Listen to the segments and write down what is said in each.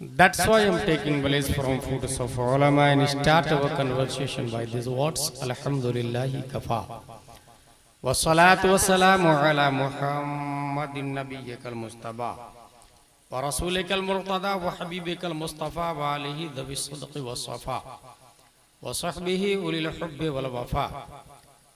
That's why I'm taking place from foods of ulama and start our conversation by these words. Alhamdulillahi kafa. Wa salatu wa salamu ala Muhammadin nabiyyikal mustafa. Wa rasulikal murtada wa habibikal mustafa wa alihi dhabi sidqi wa safa. Wa sahbihi ulil hubbi wal wafa.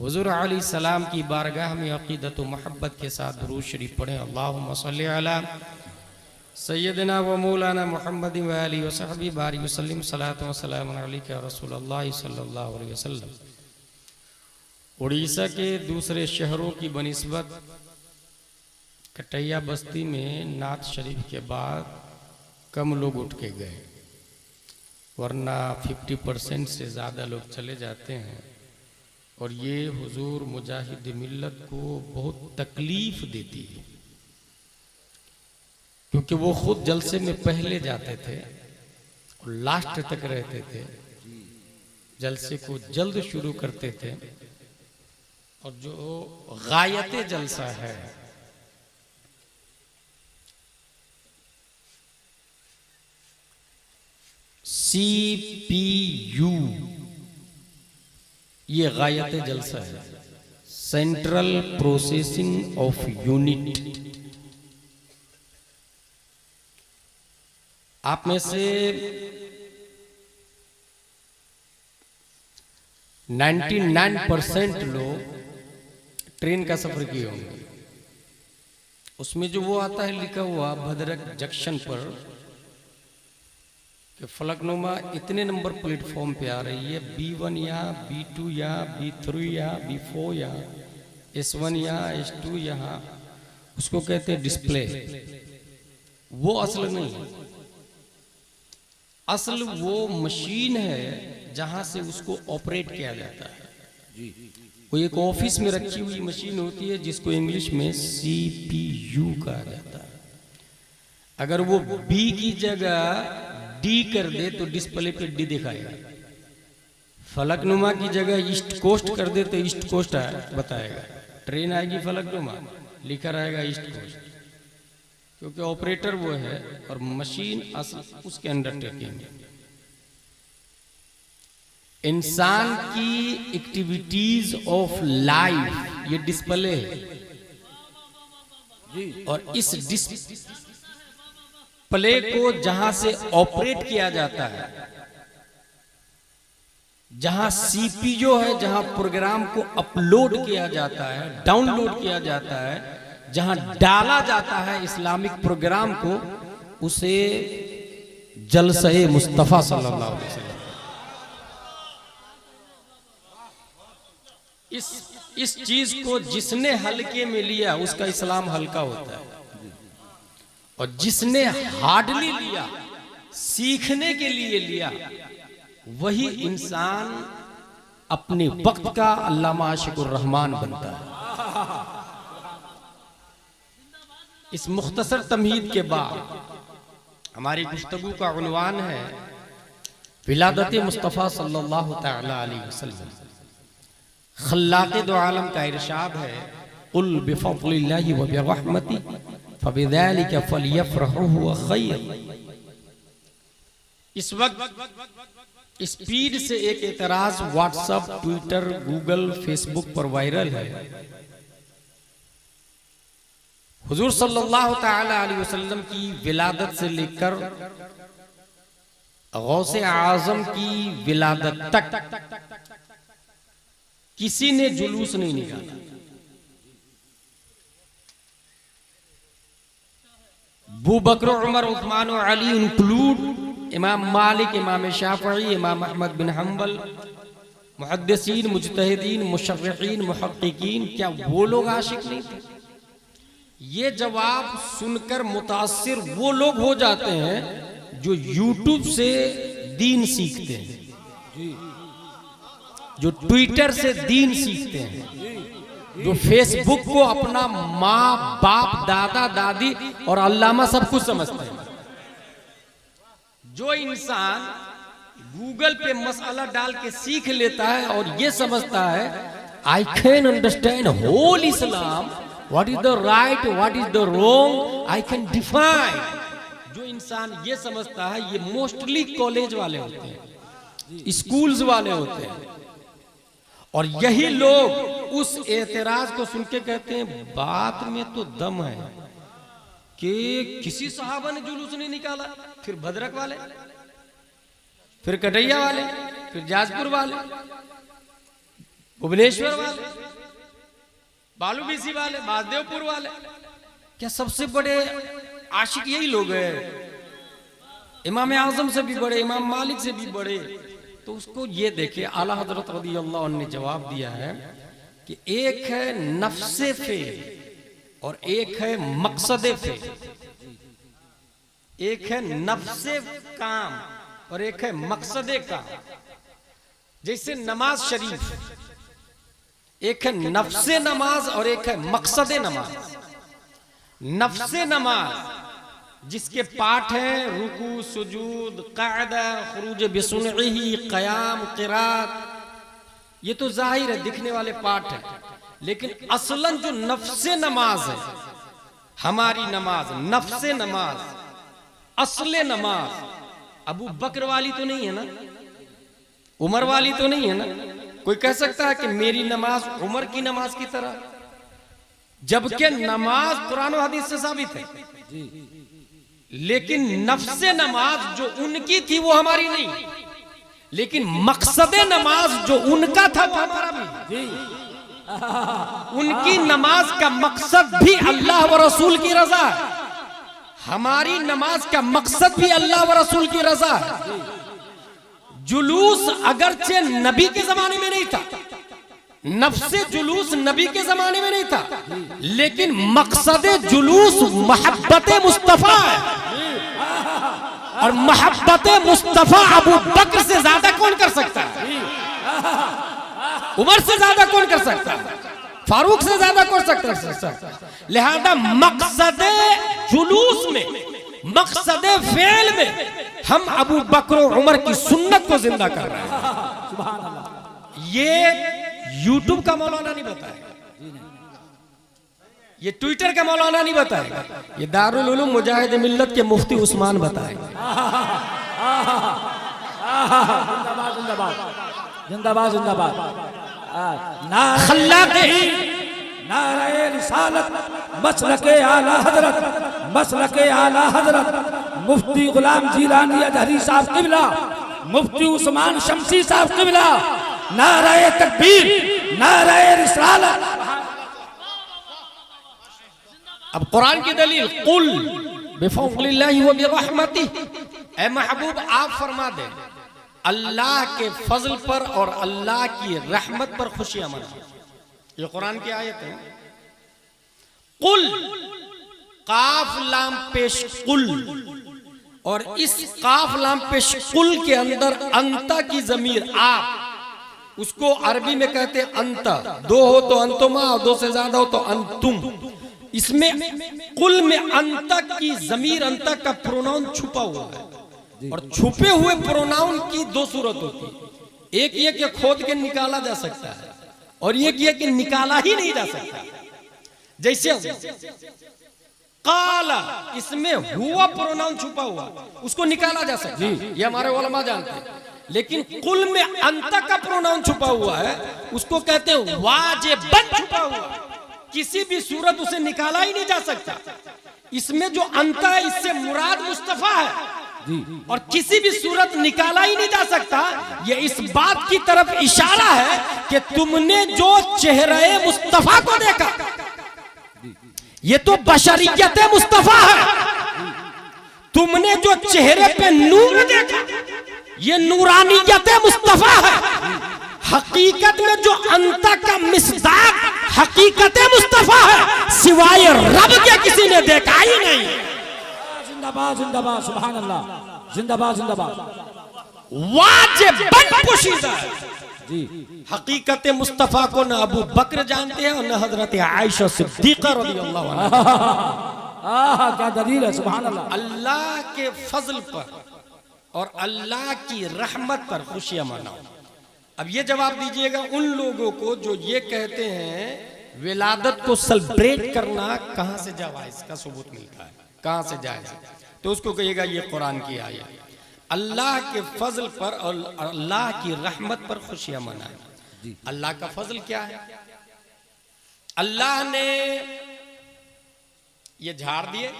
हुजूर अलैहि सलाम की बारगाह में अकीदत व मोहब्बत के साथ दुरूद शरीफ पढ़ें। अल्लाहुम्मा सल्ली अला सय्यदना व मौलाना मुहम्मद व आलिहि व सहबी बारिक वसल्लम सलातो व सलाम अलैका रसूलुल्लाह सल्लल्लाहु अलैहि वसल्लम। उड़ीसा के दूसरे शहरों की बनिस्बत कटैया बस्ती में नात शरीफ के बाद कम लोग उठ के गए, वरना 50% से ज़्यादा लोग चले जाते हैं। और ये हुजूर मुजाहिद मिल्लत को बहुत तकलीफ देती है, क्योंकि वो खुद जलसे में पहले जाते थे और लास्ट तक रहते थे, जलसे को जल्द शुरू करते थे। और जो गायते जलसा है, CPU, ये गायत जलसा है, सेंट्रल प्रोसेसिंग ऑफ यूनिट। आप में से 99% लोग ट्रेन का सफर किए होंगे। उसमें जो वो आता है लिखा हुआ भद्रक जंक्शन पर कि फलकनुमा इतने नंबर प्लेटफॉर्म पे आ रही है, B1 यहाँ, B2 यहाँ, B3 यहाँ, B4 यहाँ, S1 यहाँ, S2 यहाँ, उसको कहते हैं डिस्प्ले। वो असल नहीं है, असल वो मशीन है जहां से उसको ऑपरेट किया जाता है। वो एक ऑफिस में रखी हुई मशीन होती है जिसको इंग्लिश में CPU कहा जाता है। अगर वो B की जगह D कर दे तो डिस्प्ले पे D दिखाएगा, फलकनुमा की जगह ईस्ट कोस्ट कर दे तो ईस्ट कोस्ट बताएगा। ट्रेन आएगी फलकनुमा, लिखा रहेगा ईस्ट कोस्ट, क्योंकि ऑपरेटर वो है और मशीन उसके अंडरटेकिंग है। इंसान की एक्टिविटीज ऑफ लाइफ ये डिस्प्ले है, और इस प्ले को जहां से ऑपरेट किया जाता है, जहां CPU है, जहां प्रोग्राम को अपलोड किया जाता है, डाउनलोड किया जाता है, जहां डाला जाता है इस्लामिक प्रोग्राम को, उसे जलसे मुस्तफा सल्लल्लाहु अलैहि वसल्लम। इस चीज को जिसने हल्के में लिया उसका इस्लाम हल्का होता है, और जिसने हार्डली लिया, सीखने के लिए लिया, वही इंसान अपने वक्त का अल्लामा आशिकुर रहमान बनता है। इस मुख्तसर तमहीद के बाद हमारी गुफ्तगू का उन्वान है विलादत मुस्तफ़ा सल्लल्लाहु तआला अलैहि वसल्लम। खल्लाक़े दो आलम का इरशाद है, कुल बिफ़ज़लिल्लाहि व बिरहमतिही फबिज़ालिका फ़लियफ़रहू हुव खैर। इस वक्त स्पीड से एक एतराज व्हाट्सएप, ट्विटर, गूगल, फेसबुक पर वायरल है। हुजूर सल्लल्लाहु ताला अलैहि वसल्लम की विलादत से लेकर गौसे आजम की विलादत तक किसी ने जुलूस नहीं निकाला। अबू बकर, उमर, उस्मान और अली इंक्लूड, इमाम मालिक, इमाम शाफई, इमाम अहमद बिन हम्बल, मुहद्दिसीन, मुज्तहिदीन, मुशर्रिहीन, मुहक्किकीन, क्या वो लोग आशिक नहीं थे? ये जवाब सुनकर मुतासिर वो लोग हो जाते हैं जो यूट्यूब से दीन सीखते हैं, जो ट्विटर से दीन सीखते हैं, जो फेसबुक को अपना माँ बाप दादा दादी और अल्लामा सब कुछ समझते हैं। जो इंसान गूगल पे मसला डाल के सीख लेता है और ये समझता है I can understand whole Islam, what is the right, what is the wrong, I can define. जो इंसान ये समझता है, ये मोस्टली कॉलेज वाले होते हैं, स्कूल्स वाले होते हैं, और यही लोग उस एतराज को सुन के कहते हैं बात में तो दम है कि किसी सहाबा ने जुलूस नहीं निकाला। फिर भद्रक वाले, फिर कटैया वाले, फिर जाजपुर वाले, भुवनेश्वर वाले, बालूबीसी वाले, बासदेवपुर वाले, क्या सबसे बड़े आशिक यही लोग हैं? इमाम आजम से भी बड़े, इमाम मालिक से भी बड़े। तो उसको ये देखिए, आला हजरत रज़ी अल्लाह अन्हु ने जवाब दिया है कि एक है नफ्से फेल और एक है मकसदे फेल। एक है नफ्से काम और एक है मकसदे काम। जैसे नमाज शरीफ, एक है नफ्से नमाज और एक है मकसदे नमाज। नफ्से नमाज जिसके पाठ हैं रुकू, सुजूद, क़ायदा, खुरूज बिसुनही, क़याम, क़िरात, ये तो जाहिर है दिखने वाले पाठ हैं। लेकिन असलन जो नफ्से नमाज है, हमारी नमाज, नफ्से नमाज, असले नमाज, अबू बकर वाली तो नहीं है ना, उमर वाली तो नहीं है ना। कोई कह सकता है कि मेरी नमाज उमर की नमाज की तरह, जबकि नमाज कुरान और हदीस से साबित है। लेकिन नफ्से नमाज जो उनकी थी वो हमारी नहीं, लेकिन मकसदे नमाज जो उनका था वो हमारा भी। उनकी नमाज का मकसद भी अल्लाह व रसूल की रजा है, हमारी नमाज का मकसद भी अल्लाह व रसूल की रजा है। जुलूस अगरचे नबी के जमाने में नहीं था, नफ्से जुलूस नबी के जमाने में नहीं था, लेकिन मकसदे जुलूस मोहब्बते मुस्तफा है। और मोहब्बते मुस्तफा अबू बकर से ज्यादा कौन कर सकता है? उमर से ज्यादा कौन कर सकता है? फारूक से ज्यादा कौन सकता है? लिहाजा मकसदे जुलूस में, मकसदे फेल में हम अबू बकर और उमर की सुन्नत को जिंदा कर रहे हैं। ये यूट्यूब का मौलाना नहीं बताएगा, ये ट्विटर का मौलाना नहीं बताएगा, ये दारुल उलूम मुजाहिद मिल्लत के मुफ्ती उस्मान बताएगा। जिंदाबाद जिंदाबाद जिंदाबाद। नारे रिसालत, मसलके आला हजरत, मसलके आला हजरत मुफ्ती गुलाम जीलानी अजहरी साहब किबला, मुफ्ती उस्मान शमसी साहब किबला। नारे तकबीर, नारे रिसालत। अब कुरान की दलील, कुल बिफज़लिल्लाहि व बिरहमतिही, ऐ महबूब आप फरमा दें अल्लाह के फजल पर और अल्लाह की रहमत पर खुशियां मनाओ। ये कुरान की आयत है। कुल, काफ लाम पेश कुल, और इस काफ लाम पेश कुल के अंदर अंता की जमीर आप, उसको अरबी में कहते हैं अंता। दो हो तो अंतुमा और दो से ज्यादा हो तो अंतुम। इसमें कुल में अंतक की जमीर, अंतक का प्रोनाउन छुपा हुआ है, और छुपे हुए प्रोनाउन की दो सूरत होती है। एक ये कि खोद के निकाला जा सकता है, और एक ये कि निकाला ही नहीं जा सकता। जैसे काला, इसमें हुआ प्रोनाउन छुपा हुआ, उसको निकाला जा सकता है, ये हमारे उलमा जानते हैं। लेकिन कुल में अंतक का प्रोनाउन छुपा हुआ है, उसको कहते हैं वाजिबन छुपा हुआ। किसी भी सूरत उसे निकाला ही नहीं जा सकता। इसमें जो अंत है इससे मुराद मुस्तफा है और किसी भी सूरत निकाला ही नहीं जा सकता। ये इस बात की तरफ इशारा है कि तुमने जो चेहरे मुस्तफा को देखा ये तो बशरियत मुस्तफा है। तुमने जो चेहरे पे नूर देखा ये नूरानियत मुस्तफा है। हकीकत में जो अंत का मिसदाक हकीकत मुस्तफा है, सिवाय रब के किसी ने देखा ही नहीं। जिंदाबाद जिंदाबाद सुभान अल्लाह, जिंदाबाद जिंदाबाद। वाजिबन पोशीदा जी। हकीकत मुस्तफा को न अबू बकर जानते हैं और न हजरत आयशा सिद्दीका रज़ियल्लाहु अन्हा। क्या दलील है, सुभान अल्लाह। अल्लाह के फजल पर और अल्लाह की रहमत पर खुशियां मनाओ। अब ये जवाब दीजिएगा उन लोगों को जो ये कहते हैं विलादत को सेलिब्रेट करना कहां से जायज का सबूत मिलता है, कहां से जायज, तो उसको कहिएगा ये कुरान की आयत। अल्लाह के फजल पर और अल्लाह की रहमत पर खुशियां मनाएं। अल्लाह का फजल क्या है? अल्लाह ने ये झाड़ दिए,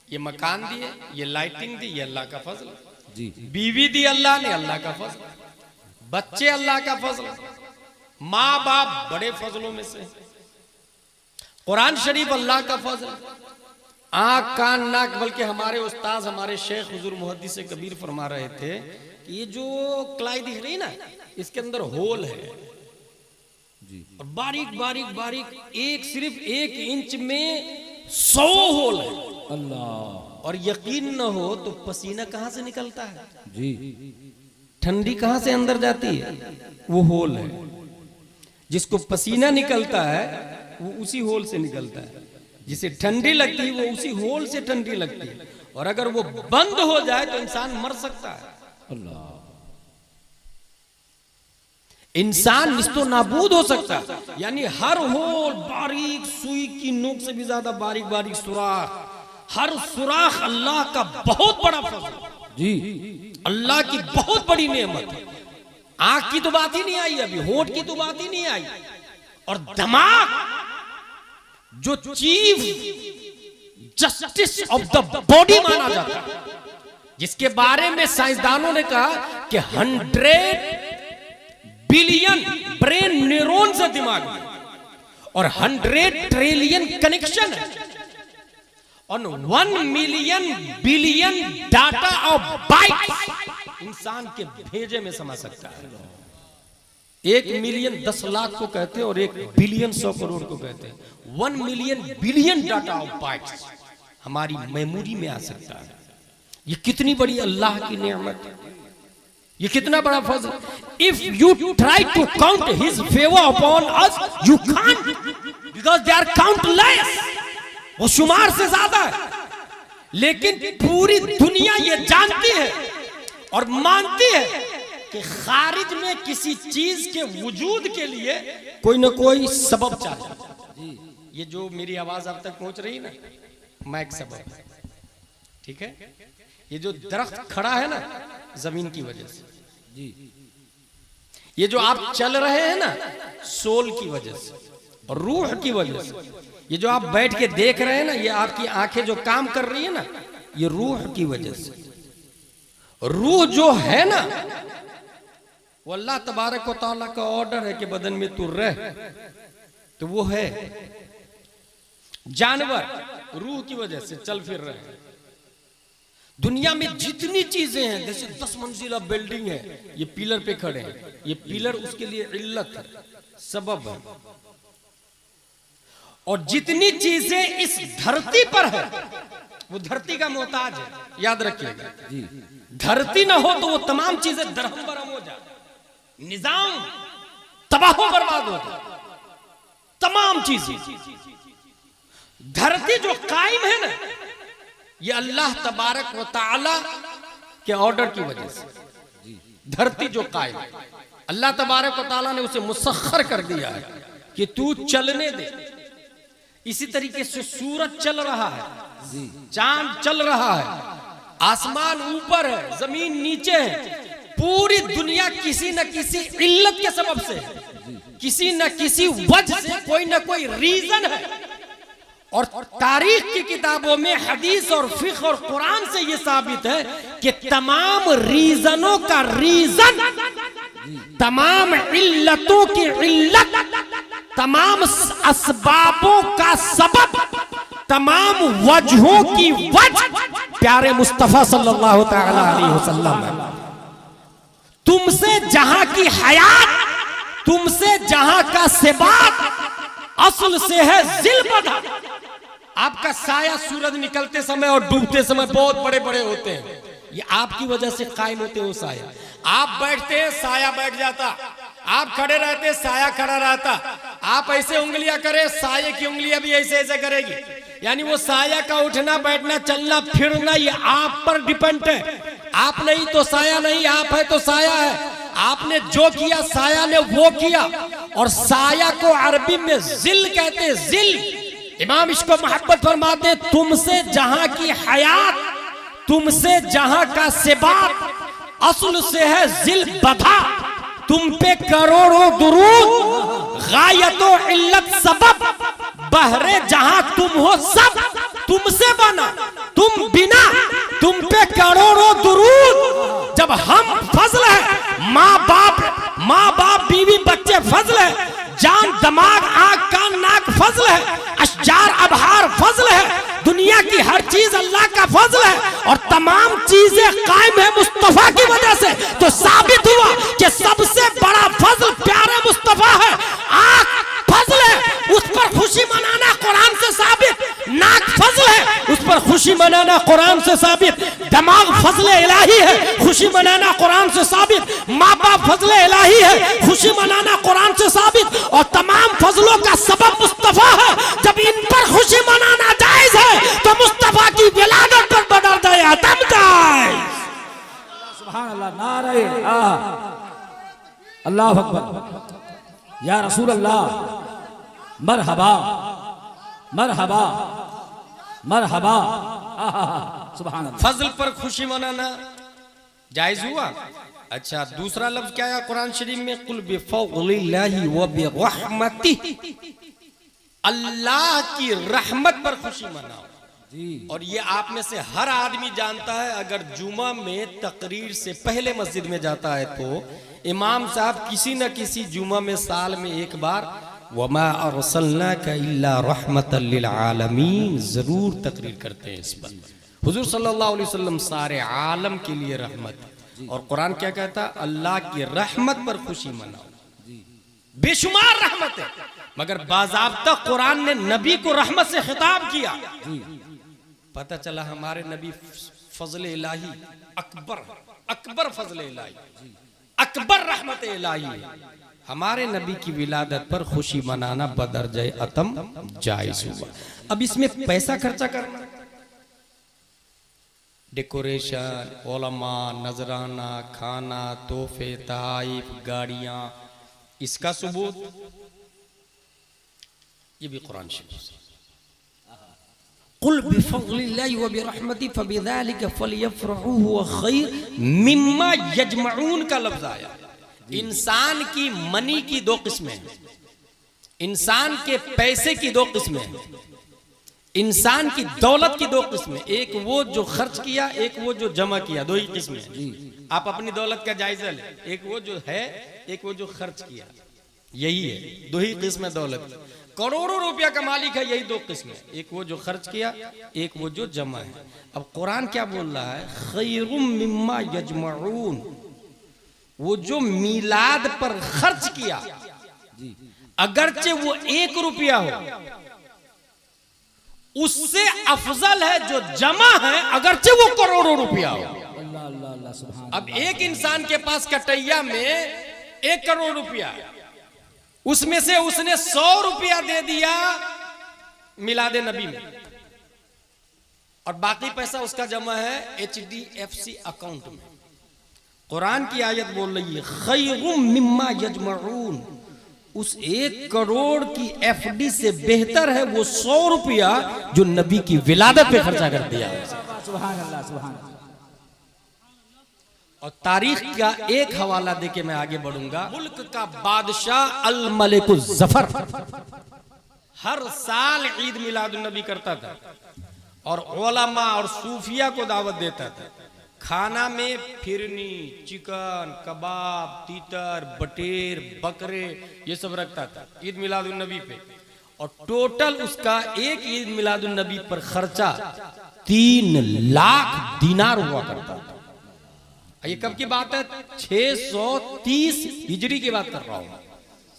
ये मकान दिए, ये लाइटिंग दी, ये अल्लाह का फजल। जी। बीवी दी अल्लाह ने, अल्लाह का फजल। बच्चे अल्लाह का फजल। माँ बाप बड़े फजलों में से। कुरान शरीफ अल्लाह का फजल। आँख कान नाक, बल्कि हमारे उस्ताद हमारे शेख हुजूर मुहद्दिस कबीर फरमा रहे थे कि ये जो क्लाई दिख रही ना इसके अंदर होल है जी। और बारीक बारीक बारीक एक सिर्फ 1 इंच में 100 होल है। अल्लाह। और यकीन न हो तो पसीना कहां से निकलता है? जी। ठंडी कहां से अंदर जाती है? वो होल है। जिसको पसीना निकलता है वो उसी होल से निकलता है। जिसे ठंडी लगती है वो उसी होल से ठंडी लगती है। और अगर वो बंद हो जाए तो इंसान मर सकता है। अल्लाह। इंसान निस्तो नाबूद हो सकता है। यानी हर होल बारीक सुई की नोक से भी ज्यादा बारीक बारीक सुराख, हर सुराख अल्लाह का बहुत बड़ा फजल जी। अल्लाह की बहुत बड़ी नेमत है। आंख की तो बात ही नहीं आई, अभी होंठ की तो बात ही नहीं आई। और दिमाग जो chief justice of the body माना जाता है, जिसके बारे में साइंसदानों ने कहा कि 100 बिलियन ब्रेन न्यूरॉन से दिमाग में और 100 ट्रिलियन कनेक्शन है और 1 million billion data of bite इंसान के भेजे में समा सकता है। 1 मिलियन 10 लाख को कहते हैं और 1 बिलियन 100 करोड़ को कहते हैं। 1 million billion data of bytes हमारी मेमोरी में आ सकता है। ये कितनी बड़ी अल्लाह की नेमत है, ये कितना बड़ा फजल। If you try to count his favour upon us you can't, because they are countless, वो शुमार से ज्यादा है। लेकिन पूरी दुनिया ये जानती है और मानती है कि खारिज में किसी चीज के वजूद के लिए कोई ना कोई सबब चाहिए। ये जो मेरी आवाज अब तक पहुंच रही ना, माइक सबब, ठीक है। ये जो दरख्त खड़ा है ना जमीन की वजह से जी, ये जो आप चल रहे हैं ना सोल की वजह से और रूह की वजह से, ये जो आप बैठ के देख रहे हैं ना, ये आपकी आंखें जो काम कर रही है ना, ये रूह की वजह से। रूह जो है ना वो अल्लाह तबारक व तआला का ऑर्डर है कि बदन में तू रह, तो वो है। जानवर रूह की वजह से चल फिर रहे हैं। दुनिया में जितनी चीजें हैं, जैसे 10 मंजिला बिल्डिंग है, ये पिलर पे खड़े हैं, ये पिलर उसके लिए इल्लत है, सबब है। और जितनी चीजें इस धरती पर है वो धरती का मोहताज है, याद रखिएगा जी। धरती ना हो तो वो तमाम चीजें दरहम बरहम हो जाए, निजाम तबाह बर्बाद हो जाए, तमाम चीजें। धरती जो कायम है ना, ये अल्लाह तबारक व तआला के ऑर्डर की वजह से। धरती जो कायम है, अल्लाह तबारक व तआला ने उसे मुसख्खर कर दिया है कि तू चलने दे। इसी तरीके से सूरज चल रहा है, चांद चल रहा है, आसमान ऊपर है, जमीन नीचे है। पूरी दुनिया किसी न किसी इल्लत के सबब से है। किसी न किसी वजह से कोई न कोई रीजन है। और तारीख की किताबों में, हदीस और फिक़्ह और कुरान से यह साबित है कि तमाम रीजनों का रीजन, तमाम इल्लतों की इल्लत, तमाम असबाबों का सबब, तमाम वजहों की वजह प्यारे मुस्तफा सल्लल्लाहु तआला अलैहि वसल्लम है। तुमसे जहां की हयात, तुमसे जहां का सिबात असल से है जिल बधा। आपका साया सूरज निकलते समय और डूबते समय बहुत बड़े बड़े होते हैं, ये आपकी वजह से कायम होते हैं वो साया। आप बैठते हैं, साया बैठ जाता, आप खड़े रहते, साया खड़ा रहता, आप ऐसे उंगलियां करें, साये की उंगलियां भी ऐसे ऐसे करेगी। यानी वो साया का उठना बैठना चलना फिरना ये आप पर डिपेंड है। आप नहीं तो साया नहीं, आप है तो साया है। आपने जो किया साया ने वो किया। और साया को अरबी में जिल कहते हैं, जिल। इमाम इसको मोहब्बत फरमाते हैं, तुमसे जहां की हयात, तुमसे जहां का सिबात असल से है जिल बधा। तुम पे करोड़ों दुरूद, गायतो इल्लत सबब, बहरे जहां तुम हो सब तुमसे बना, तुम बिना, तुम पे करोड़ों दुरूद। जब हम फजल है, माँ बाप बीवी बच्चे फजल है, जान दिमाग आंख कान नाक फजल है, अशजार अबहार फजल है, दुनिया की हर चीज अल्लाह का फजल है। और तमाम चीजें कायम है मुस्तफा की वजह से। तो साबित हुआ कि सबसे बड़ा फजल प्यारे मुस्तफा है। आंख फजल है, उस पर खुशी मनाना कुरान से साबित। नाक फजल है, उस पर खुशी मनाना कुरान से साबित। दिमाग फजल इलाही है, खुशी मनाना कुरान से साबित। माँ बाप फजल इलाही है, खुशी मनाना कुरान से साबित। और तमाम फजलों का सबब मुस्तफा है। जब इन पर खुशी मनाना जायज है तो मुस्तफा की विलादत पर बदल दया तब जाए। सुभान अल्लाह, नारे अल्लाह अकबर, या रसूल अल्लाह, मरहबा मरहबा मरहबा। सुभान अल्लाह। फजल पर खुशी मनाना जायज हुआ। अच्छा, दूसरा लफ्ज क्या है कुरान शरीफ में? कुल बिफज़लिल्लाहि व बिरहमतिही, अल्लाह की रहमत पर खुशी मनाओ। और ये आप में से हर आदमी जानता है, अगर जुमा में तकरीर से पहले मस्जिद में जाता है तो इमाम साहब किसी न किसी जुमा में साल में एक बार वमा अरसलनाका इल्ला रहमतल लिल आलमीन जरूर तकरीर करते हैं इस पर। हुजूर सल्लल्लाहु अलैहि वसल्लम सारे आलम के लिए रहमत। और कुरान क्या कहता? अल्लाह की रहमत पर खुशी मनाओ। बेशुमार रहमत है, मगर बाज़ाब्ता कुरान ने नबी को रहमत से खिताब किया। पता चला हमारे नबी फजल इलाही अकबर, अकबर फजल इलाही, अकबर रहमत इलाही। हमारे नबी की विलादत पर खुशी मनाना बदरजे अतम जायज हुआ। अब इसमें पैसा खर्चा करना, डेकोरेशन, उलमा, नजराना, खाना, तोहफे, तहाइफ, गाड़ियां, इसका सबूत ये भी कुरान शरीफ से। कुल बिफज़लिल्लाहि व बिरहमतिही फबिज़ालिका फलयफ़रहू हुवा खैर मिम्मा यजमऊन का लफ्ज आया। इंसान की मनी की दो किस्में हैं, इंसान के पैसे की दो किस्में हैं, इंसान की दौलत की दो किस्में। एक वो जो खर्च किया, एक वो जो जमा किया, दो ही किस्में हैं। आप अपनी दौलत का जायजा लें, एक वो जो है, एक वो जो खर्च किया, यही है, दो ही किस्में दौलत की। करोड़ों रुपया का मालिक है, यही दो किस्में, एक वो जो खर्च किया, एक वो जो जमा है। अब कुरान क्या बोल रहा है? खैरुम मिम्मा यजमऊन, वो जो मिलाद पर खर्च किया, अगरचे वो 1 रुपया हो, उससे अफजल है जो जमा है, अगरचे वो करोड़ों रुपया हो। अल्लाह अल्लाह अल्लाह, सुभान। अब एक इंसान के पास कटैया में 1 करोड़ रुपया, उसमें से उसने 100 रुपया दे दिया मिलादे नबी में, और बाकी पैसा उसका जमा है HDFC अकाउंट में। कुरान की आयत बोल रही है खैरुम मिम्मा यजमऊन, उस 1 करोड़ की FD से बेहतर है वो 100 रुपया जो नबी की विलादत पे खर्चा कर दिया। सुभान अल्लाह, सुभान अल्लाह। और तारीख का एक हवाला देके मैं आगे बढ़ूंगा। मुल्क का बादशाह अल मलिक जफर हर साल ईद मिलादुन नबी करता था और उलमा और सूफिया को दावत देता था। खाना में फिरनी, चिकन, कबाब, तीतर, बटेर, बकरे ये सब रखता था ईद मिलादुन नबी पे। और टोटल उसका एक ईद मिलादुन नबी पर खर्चा 3 लाख दिनार हुआ करता था। ये कब की बात है? 630 हिजरी की बात कर रहा हूं।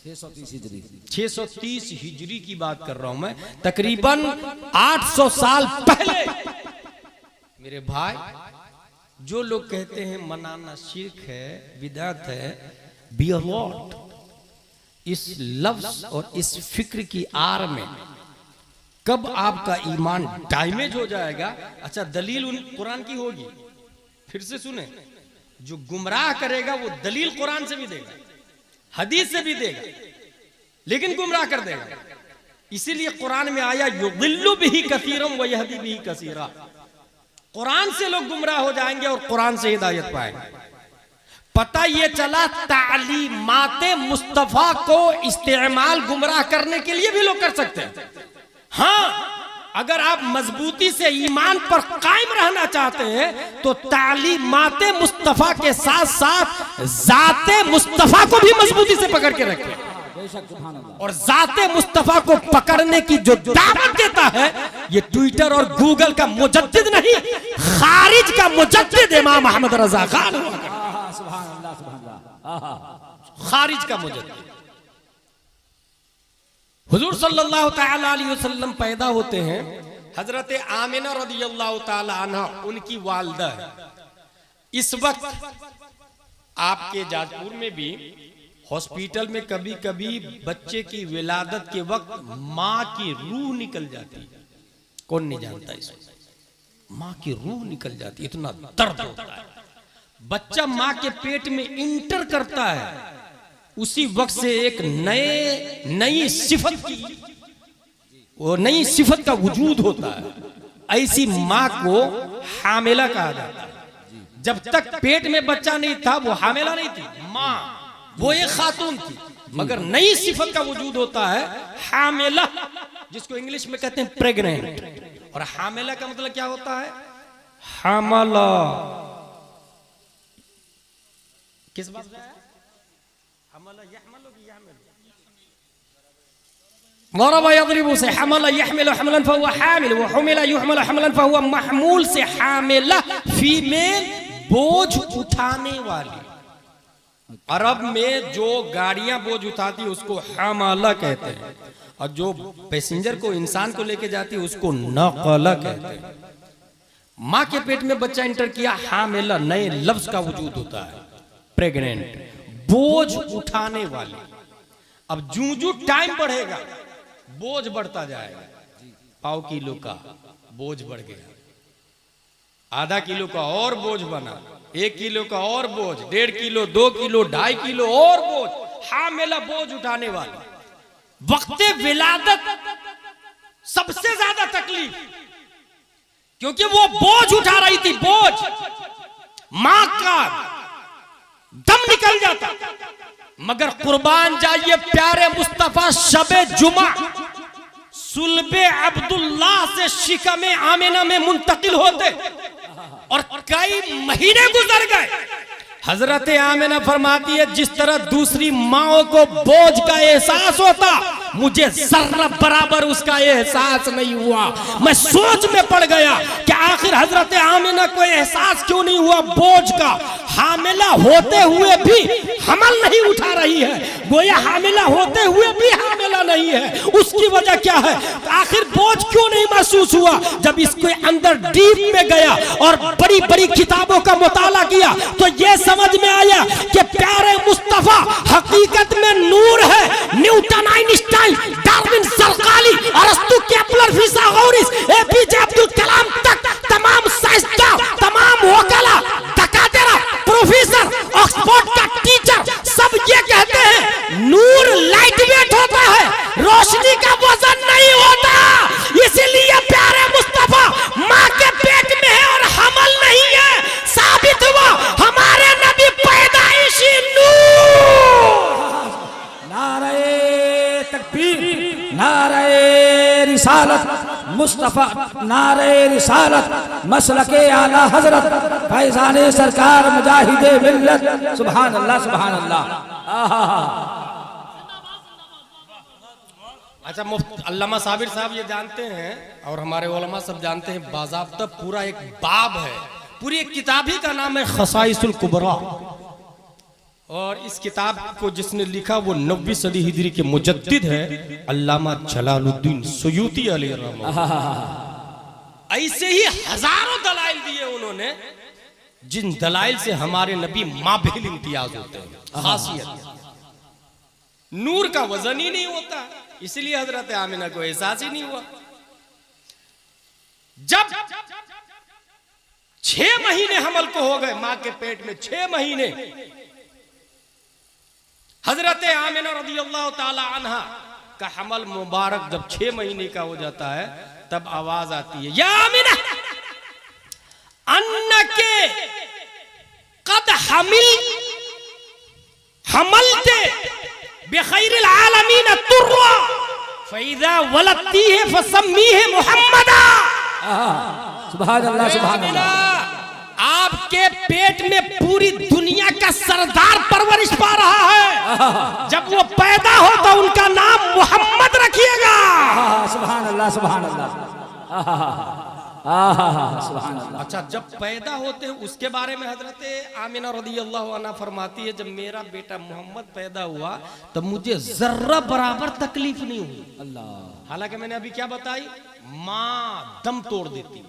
630 हिजरी की बात कर रहा हूं मैं, तकरीबन 800 साल पहले। मेरे भाई, जो लोग कहते हैं मनाना शिर्क है, बिदअत है, बी अलर्ट। इस लफ्ज और इस फिक्र की आड़ में कब आपका ईमान डैमेज हो जाएगा। अच्छा, दलील उन कुरान की होगी। फिर से सुने, जो गुमराह करेगा वो दलील कुरान से भी देगा, हदीस से भी देगा, लेकिन गुमराह कर देगा। इसीलिए कुरान में आया युदिल्लु बिही कसीरम व यहदी बिही कसीरा। कुरान से लोग गुमराह हो जाएंगे और कुरान से हिदायत पाएंगे। पता ये चला तालीमाते मुस्तफा को इस्तेमाल गुमराह करने के लिए भी लोग कर सकते हैं। हाँ, अगर आप मजबूती से ईमान पर कायम रहना चाहते हैं तो तालीमाते मुस्तफा के साथ साथ जाते मुस्तफा को भी मजबूती से पकड़ के रखें। और जाते मुस्तफा को पकड़ने की जो दावत देता है, ये ट्विटर और गूगल का मुजद्दिद नहीं, खारिज का मुजद्दिद इमाम अहमद रजा खान हुआ। खारिज का मुजद्दिद। हुजूर सल्लल्लाहु तआला अलैहि वसल्लम पैदा होते हैं, हजरत आमिना रदियल्लाहु तआला अन्हा उनकी वालिदा है। इस वक्त आपके जाजपुर में भी हॉस्पिटल में कभी कभी बच्चे की विलादत के वक्त माँ की रूह निकल जाती है। कौन नहीं जानता इसको? माँ की रूह निकल जाती है, इतना दर्द होता है। बच्चा माँ के पेट में इंटर करता है, उसी वक्त से एक नई सिफत का वजूद होता है। ऐसी माँ को हामिला कहा जाता है। जब तक पेट में बच्चा नहीं था वो हामिला नहीं थी, माँ वो एक खातून थी, मगर नई सिफत का वजूद होता है हामिला, जिसको इंग्लिश में कहते हैं प्रेग्नेंट। और हामिला का मतलब क्या होता है? हमला किस बात में है? हमला यहमलु की यहमलु मरबा यदरिबु से हमला यहमिलु हमलन फहुवा हामिल व हुमिला युहमलु हमलन फहुवा महमूल से हामिला फीमेल बोझ उठाने वाली। अरब में जो गाड़ियां बोझ उठाती है उसको हमाला कहते हैं, और जो पैसेंजर को, इंसान को लेके जाती है उसको नकला कहते हैं। माँ के पेट में बच्चा इंटर किया, हामिला नए लफ्ज का वजूद होता है, प्रेग्नेंट, बोझ उठाने वाली। अब जूं जूं टाइम बढ़ेगा बोझ बढ़ता जाएगा। पाव किलो का बोझ बढ़ गया, आधा किलो का और बोझ बना, 1 किलो का और बोझ, 1.5 किलो, 2 किलो, 2.5 किलो और बोझ। हामिला बोझ उठाने वाला। वक्ते विलादत सबसे ज्यादा तकलीफ, क्योंकि वो बोझ उठा रही थी, बोझ, मां का दम निकल जाता। मगर कुर्बान जाइए प्यारे मुस्तफा शबे जुमा सुल्बे अब्दुल्ला से शिकमे आमिना में मुंतकिल होते और कई महीने गुजर गए। हजरत आमिना फरमाती है, जिस तरह दूसरी माओं को बोझ का एहसास होता, मुझे जर्रा बराबर उसका एहसास नहीं हुआ। मैं सोच में पड़ गया कि आखिर हजरत आमिना को एहसास क्यों नहीं हुआ बोझ का। हामिला होते हुए भी हमल नहीं उठा रही है, गोया हामिला होते हुए भी हामिला नहीं है। उसकी वजह क्या है? आखिर बोझ क्यों नहीं महसूस हुआ? जब इसके अंदर डीप में गया और बड़ी बड़ी किताबों का मुताला किया तो यह समझ में आया कि प्यारे मुस्तफा हकीकत में नूर है। न्यूटन, आइंस्टाइन, डार्विन, जरकाली, अरस्तु, केपलर, फिसागोरस, एपीजे अब्दुल कलाम तक तमाम साइंसदान, तमाम वकाला, दकातेरा, प्रोफेसर, ऑक्सफोर्ड का टीचर सब ये कहते हैं नूर लाइट वेट होता है, रोशनी का वजन नहीं होता। इसीलिए प्यारे मुस्तफा माँ के पेट में है और हमल नहीं है। साबित हुआ हमारे रिसालत मुस्तफा नारे रिसालत मसलके आला हजरत फैजाने सरकार मुजाहिदे मिल्लत। सुभान अल्लाह सुभान अल्लाह। अच्छा, मुफ्ती अल्लामा साबिर साहब ये जानते हैं और हमारे उलमा सब जानते हैं, बाज़ाब्ता पूरा एक बाब है, पूरी एक किताब ही का नाम है खसाइसुल कुबरा। और इस किताब को जिसने लिखा वो 9वीं सदी हिजरी के मुजद्दिद है अल्लामा जलालुद्दीन सुयूती अलैहिर्रहमतुल्लाह। ऐसे ही हजारों दलाइल दिए उन्होंने, जिन दलाइल से हमारे नबी माबिल इम्तियाज होते हैं। खासियत नूर का वजन ही नहीं होता, इसलिए हजरत आमिना को एहसास ही नहीं हुआ। जब 6 महीने हमल को हो गए, मां के पेट में 6 महीने, हजरत आमिना रज़ियल्लाहु ताला अन्हा का हमल मुबारक जब 6 महीने का हो जाता है, तब आवाज आती है, या आमिना अन्नके कद हमलते बिखैरिल आलमीन तुर्रा फइज़ा वलदतीह फसम्मीह मुहम्मदा। सुभान अल्लाह सुभान अल्लाह। आपके पेट में पूरी दुनिया का सरदार परवरिश पा रहा है, जब वो पैदा हो तो उनका नाम मोहम्मद रखिएगा। सुभान अल्लाह सुभान अल्लाह सुभान अल्लाह। अच्छा, जब पैदा होते हैं उसके बारे में हजरत आमिना रज़ियल्लाहु अन्हा फरमाती है, जब मेरा बेटा मोहम्मद पैदा हुआ तब मुझे जर्रा बराबर तकलीफ नहीं हुई। अल्लाह, हालांकि मैंने अभी क्या बताई, माँ दम तोड़ देती,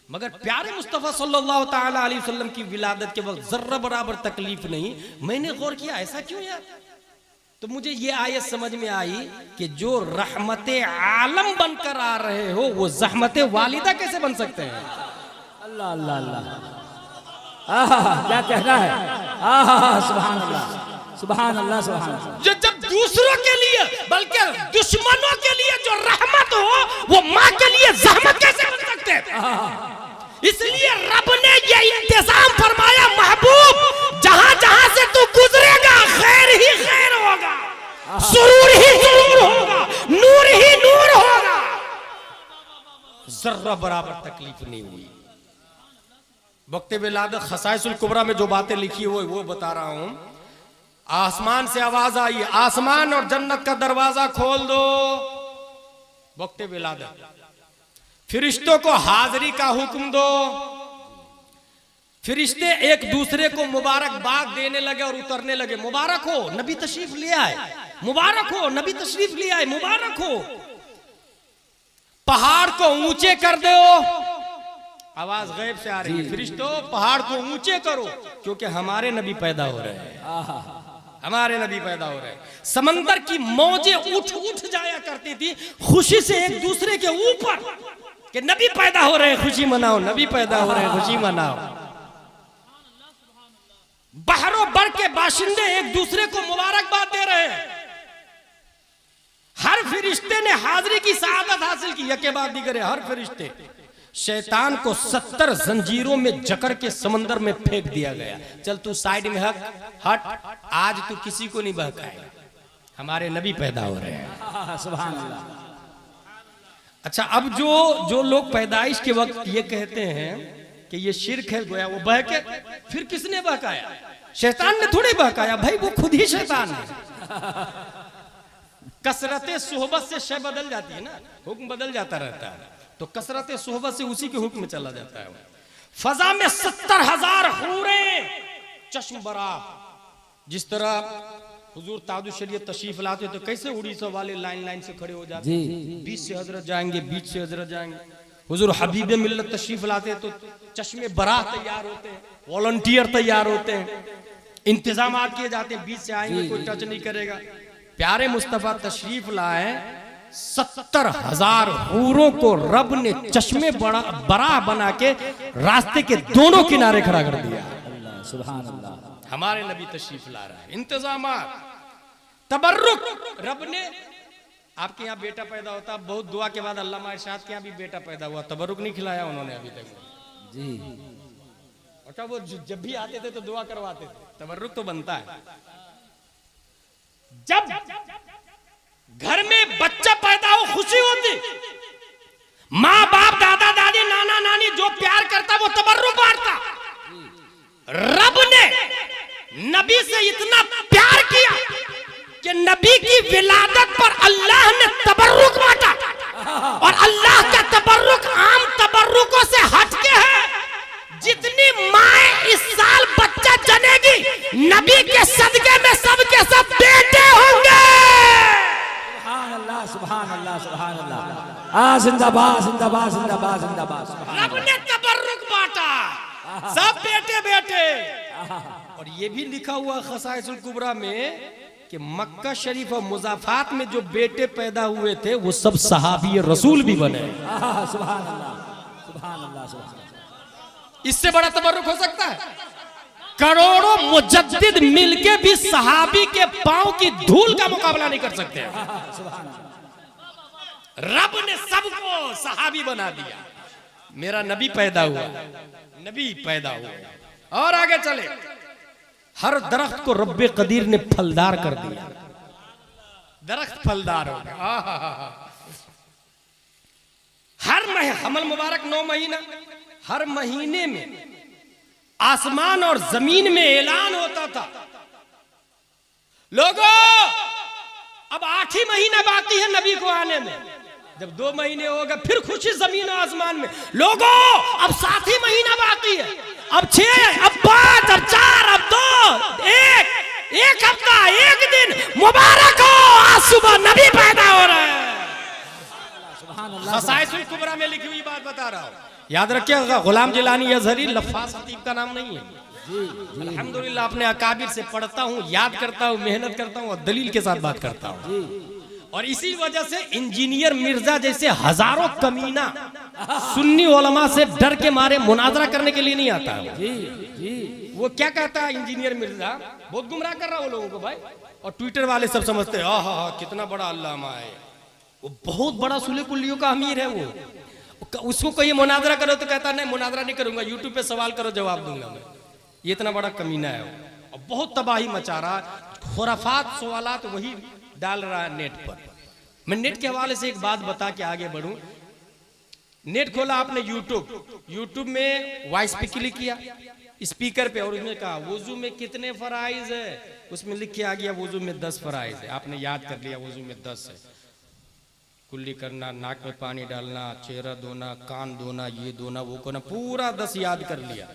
मगर प्यारे मुस्तफा सल्लल्लाहु ताला अलैहि वसल्लम की विलादत के वक्त जर्रा बराबर तकलीफ नहीं। मैंने गौर किया, ऐसा क्यों यार? तो मुझे ये आयत समझ में आई कि जो रहमते आलम बनकर आ रहे हो वो जहमते वालिदा कैसे बन सकते हैं? अल्लाह अल्लाह अल्लाह, क्या कहना है? सुभान अल्लाह सुभान अल्लाह सुभान अल्लाह। जो जब दूसरों के लिए बल्कि दुश्मनों के लिए जो रहमत हो, वो माँ के लिए जहमत कैसे बन सकते हैं? इसलिए रब ने ये इंतजाम फरमाया, महबूब जहां जहां से तू गुजरेगा खैर ही खैर होगा, सुरूर ही सुरूर होगा, नूर ही नूर होगा। जर्रा बराबर तकलीफ नहीं हुई। वक्त विलादत खसाइसुल कुबरा में जो बातें लिखी हुई वो बता रहा हूं। आसमान से आवाज आई, आसमान और जन्नत का दरवाजा खोल दो। वक्त विलादत, फरिश्तों को हाजिरी का हुक्म दो। फरिश्ते एक दूसरे को मुबारकबाद देने लगे और उतरने लगे, मुबारक हो नबी तशरीफ ले आए, मुबारक हो नबी तशरीफ ले आए, मुबारक हो। पहाड़ को ऊंचे कर दो, आवाज गैब से आ रही है, फरिश्तों पहाड़ को ऊंचे करो क्योंकि हमारे नबी पैदा हो रहे हैं, हमारे नबी पैदा हो रहे हैं। समंदर की मौजें उठ उठ जाया करती थी खुशी से एक दूसरे के ऊपर कि नबी पैदा हो रहे हैं, खुशी मनाओ, नबी पैदा हो रहे हैं, खुशी मनाओ। बहरों बर के बाशिंदे एक दूसरे को मुबारकबाद दे रहे हैं। हर फरिश्ते ने हाजिरी की सआदत हासिल की, यके बाद दिगरे हर फरिश्ते। शैतान को 70 जंजीरों में जकड़ के समंदर में फेंक दिया गया। चल तू साइड में हट, आज तू किसी को नहीं बहकाएगा, हमारे नबी पैदा हो रहे हैं। सुभान अल्लाह। अच्छा, अब जो लोग पैदाइश के वक्त ये कहते हैं कि ये शिर्क है, गोया वो बहके, फिर किसने बहकाया? शैतान ने थोड़ी बहकाया भाई, वो खुद ही शैतान है। कसरते सोहबत से शय बदल जाती है ना, हुक्म बदल जाता रहता है, तो कसरते सोहबत से उसी के हुक्म में चला जाता है। फजा में 70,000 हूरें चश्म बराब, जिस तरह हुजूर ताजुल शरीयत तशरीफ लाते तो कैसे उड़ीसा वाले लाइन से खड़े हो जाते, बीच से हजरत जाएंगे, बीच से हजरत जाएंगे। हुजूर हबीब मिल्लत तशरीफ लाते तो चश्मे बरा तैयार होते हैं, वॉलंटियर तैयार होते हैं, इंतजाम किए जाते हैं, बीच से आएंगे कोई टच नहीं करेगा। प्यारे मुस्तफा तशरीफ लाए, 70,000 हूरों को रब ने चश्मे बरा बना के रास्ते के दोनों किनारे खड़ा कर दिया। सुभान अल्लाह। हमारे नबी तशरीफ ला रहा है, इंतजामात, तबर्रुक। रब ने आपके यहाँ बेटा पैदा होता, बहुत दुआ के बाद अल्लामा इरशाद के यहाँ भी बेटा पैदा हुआ, तबर्रुक नहीं खिलाया उन्होंने अभी तक जी। अच्छा, वो जब भी आते थे तो दुआ करवाते थे, तबर्रुक तो बनता है। जब घर में बच्चा पैदा हो खुशी होती, माँ बाप दादा दादी नाना नानी जो प्यार करता वो तबर्रुक बांटता। रब ने नबी से इतना प्यार किया कि नबी की विलादत पर अल्लाह ने तबर्रुक बांटा। और अल्लाह का तबर्रुक आम तबर्रुकों से हटके है। जितनी माँ इस साल बच्चा जनेगी, नबी के सदके में सब के सब बेटे होंगे। सुभान अल्लाह, सुभान अल्लाह, सुभान अल्लाह। जिंदाबाद जिंदाबाद जिंदाबाद जिंदाबाद। रब ने तबर्रुक बांटा, सब बेटे बेटे। और ये भी लिखा हुआ खसाइसुल कुबरा में कि मक्का शरीफ और मुज़ाफात में जो बेटे पैदा हुए थे वो सब सहाबी रसूल भी बने। सुभान अल्लाह, सुभान अल्लाह, सुभान अल्लाह। इससे बड़ा तबर्रुक हो सकता है? करोड़ों मुजद्दिद मिलके भी सहाबी के पांव की धूल का मुकाबला नहीं कर सकते। रब ने सबको सहाबी बना दिया। मेरा नबी पैदा हुआ, नबी पैदा हुआ। और आगे चले, हर दरख्त को रब्बे कदीर ने फलदार कर दिया। दरख्त फलदार हो गया। हर हमल मुबारक 9 महीना, हर महीने में आसमान और जमीन में ऐलान होता था, लोगों अब 8 ही महीना बाकी है नबी को आने में। जब 2 महीने हो गए फिर खुशी जमीन और आसमान में, लोगों अब 7 ही महीना बाकी है, अब 6, अब 5, अब 4, अब 2, 1 हफ्ता, 1 दिन मुबारक हो, आज सुबह नबी पैदा हो रहा है। खसाइसुल कुबरा में लिखी हुई बात बता रहा हूं, याद रखिएगा। गुलाम जिलानी अजहरी लफ्फाज खतीब का नाम नहीं है। अल्हम्दुलिल्लाह अपने अकाबिर से पढ़ता हूँ, याद करता हूँ, मेहनत करता हूँ और दलील के साथ बात करता हूँ। और इसी वजह से इंजीनियर मिर्जा जैसे हजारों कमीना सुन्नी उलमा से डर के मारे मुनाजरा करने के लिए नहीं आता है। वो क्या कहता है इंजीनियर मिर्जा, बहुत गुमराह कर रहा है वो लोगों को भाई। और ट्विटर वाले सब समझते हैं कितना बड़ा अल्लामा है, वो बहुत बड़ा सुले कुल्लियों का अमीर है। वो उसको कहीं मुनाजरा करो तो कहता नहीं मुनाजरा नहीं करूंगा, यूट्यूब पे सवाल करो जवाब दूंगा मैं। ये इतना बड़ा कमीना है वो, और बहुत तबाही मचा रहा, खुराफात सवालात वही डाल रहा है नेट पर। मैं नेट के हवाले से एक बात बता के आगे बढ़ूं। नेट खोला आपने यूट्यूब में वॉइस पे क्लिक किया स्पीकर पे, और उसमें कहा वुजू में कितने फराइज है, उसमें लिख के आ गया वुजू में 10 फराइज है। आपने याद कर लिया वुजू में 10 है, कुल्ली करना, नाक में पानी डालना, चेहरा धोना, कान धोना, ये धोना, वो करना, पूरा 10 याद कर लिया।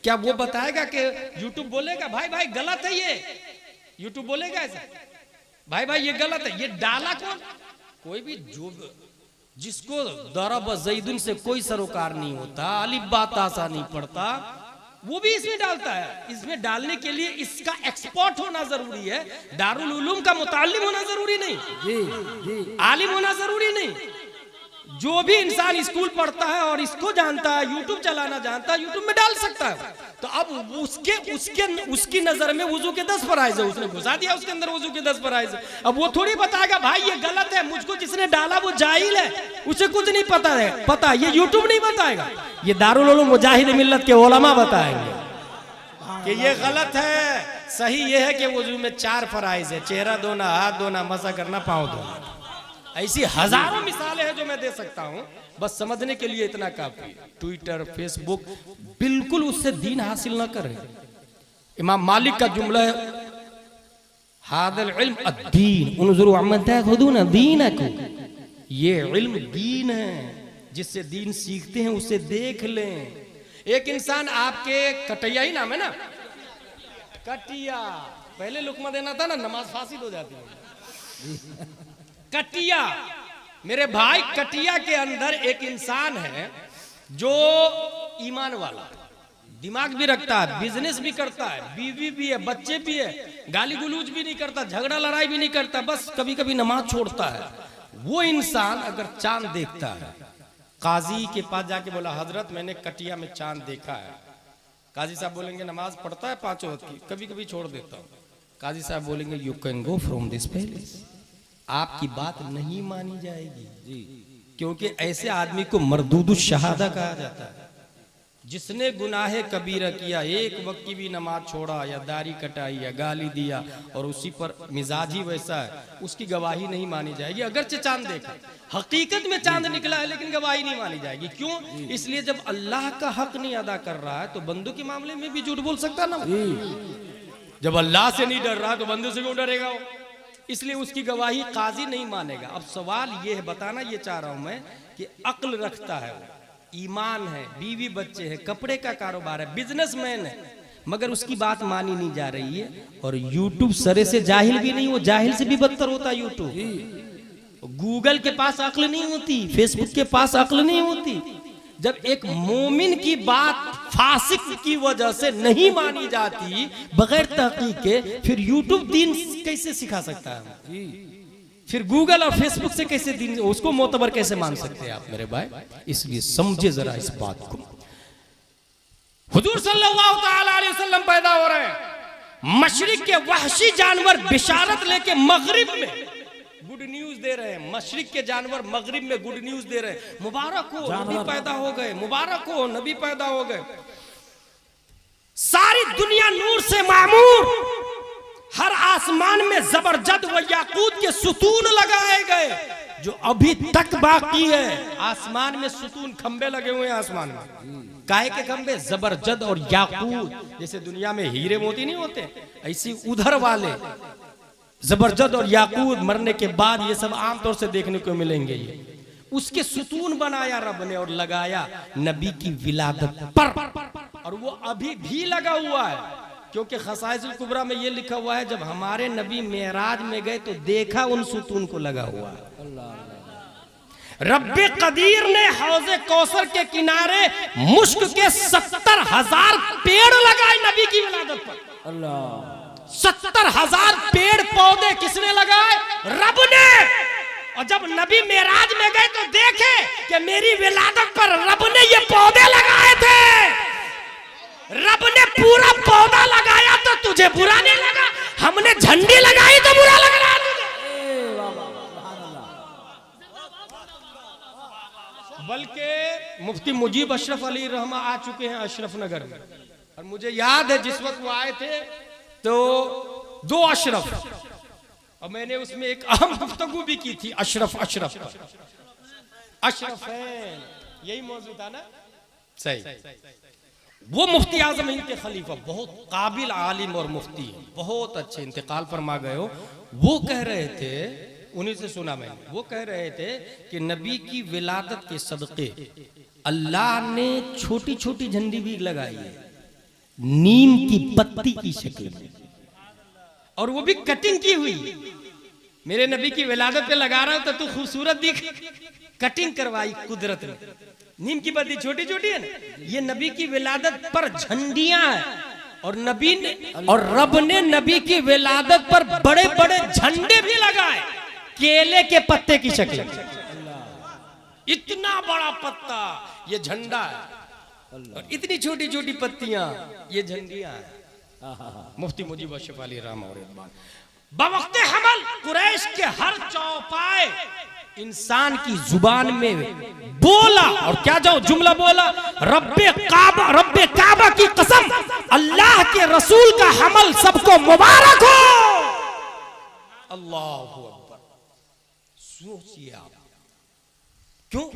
क्या वो बताएगा कि यूट्यूब बोलेगा भाई भाई गलत है ये? यूट्यूब बोलेगा ऐसा भाई भाई ये गलत है? ये डाला कौन? कोई भी जो जिसको दरब ज़ैदुन से कोई सरोकार नहीं होता, अलिफ बा ता सा नहीं पढ़ता, वो भी इसमें डालता है। इसमें डालने के लिए इसका एक्सपर्ट होना जरूरी है, दारुल उलूम का मुताल्लिम होना जरूरी नहीं, आलिम होना जरूरी नहीं। जो भी इंसान स्कूल पढ़ता है और इसको जानता है, यूट्यूब चलाना जानता है, यूट्यूब में डाल सकता है। तो अब उसकी नजर में वुजू के 10 फराइज है, उसने घुसा दिया उसके अंदर वुजू के 10 फराइज है। अब वो थोड़ी बताएगा भाई ये गलत है, मुझको जिसने डाला वो जाहिल है, उसे कुछ नहीं पता है। पता ये यूट्यूब नहीं बताएगा, ये दारुल उलूम मुजाहिद मिल्लत के उलमा बताएंगे कि ये गलत है। सही ये है कि वुजू में 4 फराइज है, चेहरा धोना, हाथ धोना, मसा करना, पाँव धोना। ऐसी हजारों मिसालें हैं जो मैं दे सकता हूं, बस समझने के लिए इतना काफी। ट्विटर, फेसबुक, बिल्कुल उससे दीन हासिल न करें। इमाम मालिक का जुमला है, हादल इल्म अद्दीन उन्जुरु अम्मन ताखुदून दीनकुम। ये इल्म दीन है, जिससे दीन सीखते हैं उसे देख लें। एक इंसान आपके कटिया ही नाम है ना, कटिया, पहले लुकमा देना था ना, नमाज फासिद हो जाती है। कटिया, मेरे भाई कटिया के अंदर एक इंसान है जो ईमान वाला, दिमाग भी रखता है, बिजनेस भी करता है, बीवी भी है, बच्चे भी है, गाली गुलूज भी नहीं करता, झगड़ा लड़ाई भी नहीं करता, बस कभी कभी नमाज छोड़ता है। वो इंसान अगर चांद देखता है, काजी के पास जाके बोला हजरत मैंने कटिया में चांद देखा है। काजी साहब बोलेंगे नमाज पढ़ता है 5 वक्त की? कभी कभी छोड़ देता हूँ। काजी साहब बोलेंगे you can go from this palace, आपकी बात नहीं मानी जाएगी, क्योंकि ऐसे आदमी को मरदूदुश शहादा कहा जाता है। जिसने गुनाहे कबीरा किया, एक वक्त की भी नमाज छोड़ा या दाढ़ी कटाई या गाली दिया और उसी पर मिजाज ही वैसा है, उसकी गवाही नहीं मानी जाएगी। अगरचे चांद देखा, हकीकत में चांद निकला है लेकिन गवाही नहीं मानी जाएगी। क्यों? इसलिए जब अल्लाह का हक नहीं अदा कर रहा है तो बंदों के मामले में भी झूठ बोल सकता ना। जब अल्लाह से नहीं डर रहा तो बंदों से क्यों डरेगा वो? इसलिए उसकी गवाही काजी नहीं मानेगा। अब सवाल ये है, बताना ये चाह रहा हूं मैं कि अक्ल रखता है, ईमान है, बीवी बच्चे हैं, कपड़े का कारोबार है, बिजनेसमैन है, मगर उसकी बात मानी नहीं जा रही है। और यूट्यूब सरे से जाहिल भी नहीं, वो जाहिल से भी बदतर होता है यूट्यूब। गूगल के पास अक्ल नहीं होती, फेसबुक के पास अक्ल नहीं होती। जब एक मोमिन की बात फासिक की वजह से नहीं मानी जाती बगैर तहकीक के, फिर यूट्यूब दीन कैसे सिखा सकता है? फिर गूगल और फेसबुक से कैसे दिन उसको मोतबर कैसे मान सकते हैं आप मेरे भाई? इसलिए समझे जरा इस बात को। हुजूर सल्लल्लाहु ताला अलैहि वसल्लम पैदा हो रहे हैं, मशरिक के वहशी जानवर बिशारत लेके मगरिब में गुड न्यूज दे रहे हैं। मशरिक के जानवर मगरिब में गुड न्यूज दे रहे हैं, मुबारक हो नबी पैदा हो गए, मुबारक हो नबी पैदा हो गए। सारी दुनिया नूर से मामूर, हर आसमान में जबरजद व याकूत के सुतून लगाए गए जो अभी तक बाकी है। आसमान में सुतून, खंबे लगे हुए हैं आसमान में। काहे के खंबे? जबरजद और याकूत। जैसे दुनिया में हीरे मोती नहीं होते, ऐसी उधर वाले जबरजद और याकूत मरने के बाद ये सब आमतौर से देखने को मिलेंगे। ये उसके सुतून बनाया रब ने और लगाया नबी की विलादत पर, और वो अभी भी लगा हुआ है। क्योंकि खसाइसुल कुबरा में ये लिखा हुआ है, जब हमारे नबी मेराज में गए तो देखा उन सुतून को लगा हुआ है। रब्बे कदीर ने हौजे कौसर के किनारे मुश्क के 70,000 पेड़ लगाए नबी की विलादत पर। अल्लाह, 70,000 पेड़ पौधे किसने लगाए? रब ने। और जब नबी मेराज में गए तो देखे कि मेरी विलादत पर रब ने ये पौधे लगाए थे। रब ने पूरा पौधा लगाया तो तुझे बुरा नहीं लगा, हमने झंडी लगाई तो बुरा लग रहा तुझे। बल्कि मुफ्ती मुजीब अशरफ अली रहमा आ चुके हैं अशरफ नगर में, और मुझे याद है जिस वक्त वो आए थे तो 2 अशरफ, और मैंने उसमें एक अहम गुफ्तगू भी की थी अशरफ अशरफ अशरफ है, यही मौजूद था ना? सही। वो मुफ्ती आजम हिंद के खलीफा, बहुत काबिल आलिम और मुफ्ती है, बहुत अच्छे, इंतकाल फरमा गए हो। वो कह रहे थे, उन्हीं से सुना मैंने, वो कह रहे थे कि नबी की विलादत के सदक़े अल्लाह ने छोटी छोटी झंडी भी लगाई है, नीम की पत्ती की शक्ल में, और वो भी कटिंग की हुई। मेरे नबी की विलादत पे लगा रहा हूं तो तू खूबसूरत दिख, कटिंग करवाई कुदरत ने। नीम की पत्ती छोटी छोटी है ना, ये नबी की विलादत पर झंडियां हैं, और नबी ने और रब ने नबी की विलादत पर बड़े बड़े झंडे भी लगाए, केले के पत्ते की शक्ल। इतना बड़ा पत्ता ये झंडा है, और इतनी छोटी छोटी पत्तियां ये झंडियां हैं। मुफ्ती मुजीब अशरफ अली रहमा और इरफान बवक्ते हमल कुरैश के हर चौपाए इंसान की जुबान में बोला, और क्या जाओ जुमला बोला, रब्बे काबा की कसम, अल्लाह के रसूल का हमल सबको मुबारक हो। अल्लाहु अकबर। सोचिए आप, क्यों?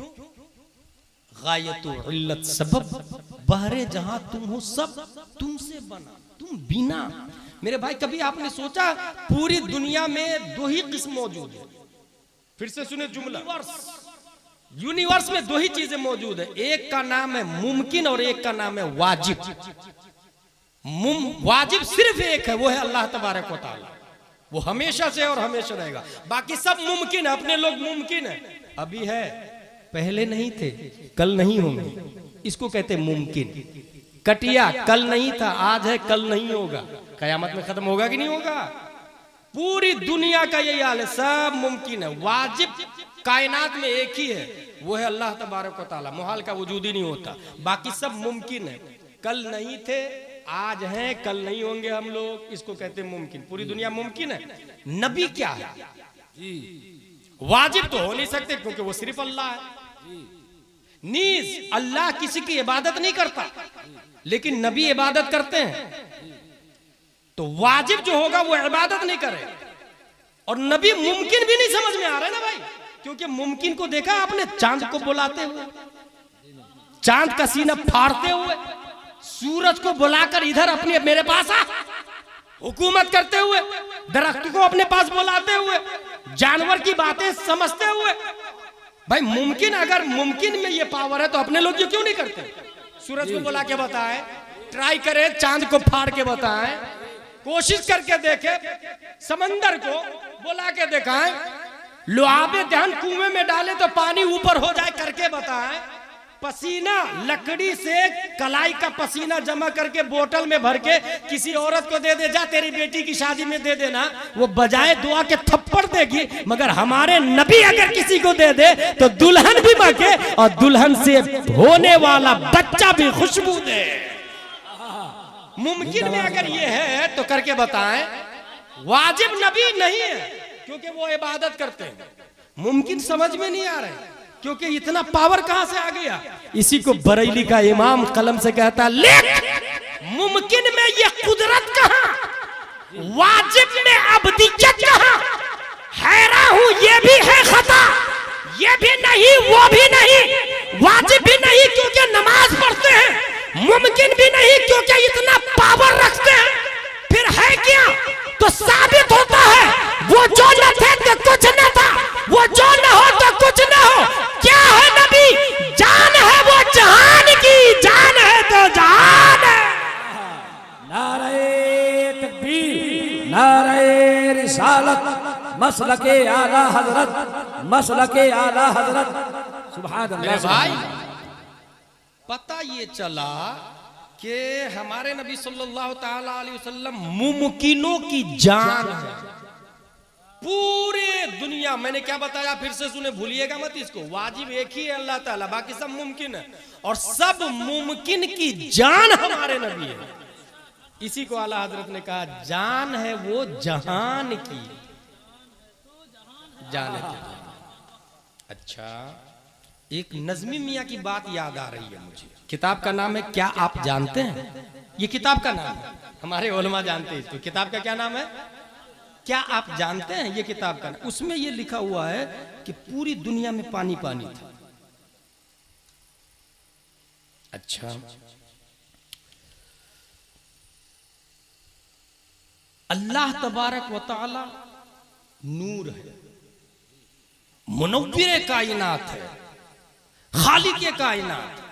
गायतु इल्लत सबब, बहरे जहां तुम हो सब तुमसे बना, तुम बिना। मेरे भाई, कभी आपने सोचा पूरी दुनिया में 2 ही किस्म मौजूद है? फिर से सुने जुमला, यूनिवर्स में 2 ही चीजें मौजूद है, एक का नाम है मुमकिन और एक का नाम है वाजिब। वाजिब सिर्फ एक है, वो है अल्लाह तबारक व तआला, वो हमेशा से और हमेशा रहेगा। बाकी सब मुमकिन है, अपने लोग मुमकिन है, अभी है, पहले नहीं थे, कल नहीं होंगे, इसको कहते मुमकिन। कटिया कल नहीं था, आज है, कल नहीं होगा, कयामत में खत्म होगा कि नहीं होगा? पूरी दुनिया का यही हाल है, सब मुमकिन है। वाजिब कायनात में एक ही है, वो है अल्लाह तबारक व तआला, मुहाल का वजूद ही नहीं होता। बाकी सब मुमकिन है, कल नहीं थे, आज हैं, कल नहीं होंगे हम लोग, इसको कहते हैं मुमकिन। पूरी दुनिया मुमकिन है। नबी क्या है? वाजिब तो हो नहीं सकते क्योंकि वो सिर्फ अल्लाह है। नीज अल्लाह किसी की इबादत नहीं करता, लेकिन नबी इबादत करते हैं, तो वाजिब जो होगा वो इबादत नहीं करे। और नबी मुमकिन भी नहीं समझ में आ रहा है ना भाई, क्योंकि मुमकिन को देखा आपने चांद को बुलाते हुए, चांद का सीना फाड़ते हुए, सूरज को बुलाकर इधर अपने मेरे पास आ हुकूमत करते हुए, दरख्त को अपने पास बुलाते हुए, जानवर की बातें समझते हुए। भाई मुमकिन, अगर मुमकिन में ये पावर है तो अपने लोग ये क्यों नहीं करते? सूरज को बुला के बताएं, ट्राई करें, चांद को फाड़ के बताएं, कोशिश करके देखे, समंदर को बुला के दिखाएं, लुआबे ध्यान कुएं में डाले तो पानी ऊपर हो जाए करके बताएं, पसीना लकड़ी से कलाई का पसीना जमा करके बोतल में भर के किसी औरत को दे दे, जा तेरी बेटी की शादी में दे देना, वो बजाय दुआ के थप्पड़ देगी। मगर हमारे नबी अगर किसी को दे दे तो दुल्हन भी महके और दुल्हन से होने वाला बच्चा भी खुशबू दे। मुमकिन में अगर ये है तो करके बताएं। वाजिब नबी नहीं है क्योंकि वो इबादत करते हैं, मुमकिन समझ में नहीं आ रहे क्योंकि इतना पावर कहां से आ गया। इसी को बरेली का इमाम कलम से कहता, लेकिन मुमकिन में ये कुदरत कहां, वाजिब में अब्दियत कहां। हैरान हूं, ये भी है खता, ये भी नहीं, वो भी नहीं, वाजिब भी नहीं क्योंकि नमाज पढ़ते हैं, मुमकिन भी नहीं क्योंकि इतना पावर रखते हैं, फिर है क्या? तो साबित होता है वो जो न थे तो कुछ न था, वो जो न हो तो कुछ न हो। क्या है नबी? जान है वो जहान की, जान है तो जहान है। नारे तकबीर, नारे रिसालत, मसलके आला हजरत, मसलके आला हजरत। सुभान अल्लाह। भाई पता ये चला कि हमारे नबी सल्लल्लाहु ताला अलैहि वसल्लम मुमकिनों की जान है। पूरे दुनिया, मैंने क्या बताया फिर से सुने, भूलिएगा मत इसको, वाजिब एक ही है अल्लाह ताला, बाकी सब मुमकिन है, और सब मुमकिन की जान हमारे नबी है। इसी को आला हजरत ने कहा, जान है वो जहान की, जान है। अच्छा, एक नज़मी मियाँ की बात याद आ रही है मुझे। किताब का नाम है क्या आप जानते हैं? ये किताब का नाम है, हमारे उलमा जानते हैं इसको। किताब का क्या नाम है? क्या आप जानते हैं? ये किताब का नाम। उसमें ये लिखा हुआ है कि पूरी दुनिया में पानी पानी था। अच्छा, अल्लाह तबारक व तआला नूर है, मुनव्विर कायनात है, खालिक कायनात।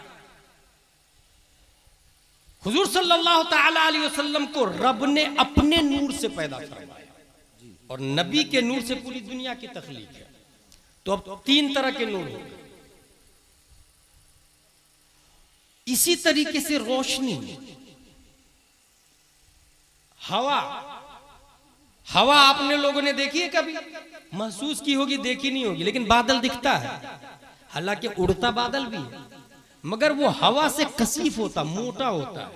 हुजूर सल्लल्लाहु ताला अलैहि वसल्लम को रब ने अपने नूर से पैदा करवाया और नबी के नूर से पूरी दुनिया की तख्लीक है। तो अब तीन तरह के नूर हो गए। इसी तरीके से रोशनी, हवा, हवा आपने लोगों ने देखी है कभी? महसूस की होगी, देखी नहीं होगी, लेकिन बादल दिखता है, हालांकि उड़ता बादल भी है, मगर वो हवा से कसीफ होता, मोटा होता है,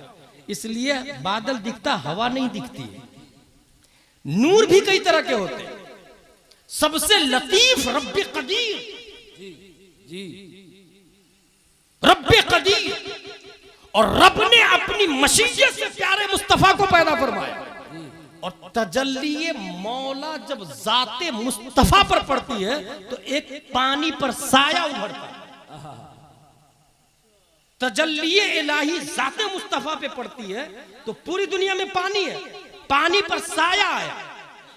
इसलिए बादल दिखता, हवा नहीं दिखती है। नूर भी कई तरह के होते हैं। सबसे लतीफ रब्बे कदीर, जी रब्बे कदीर, और रब ने अपनी मशीयत से प्यारे मुस्तफा को पैदा फरमाया। और तजल्ली मौला जब जाते मुस्तफा पर पड़ती है तो एक पानी पर साया उभरता है। तजल्ली इलाही जाते मुस्तफा पे पड़ती है तो पूरी दुनिया में पानी है, पानी पर साया आया।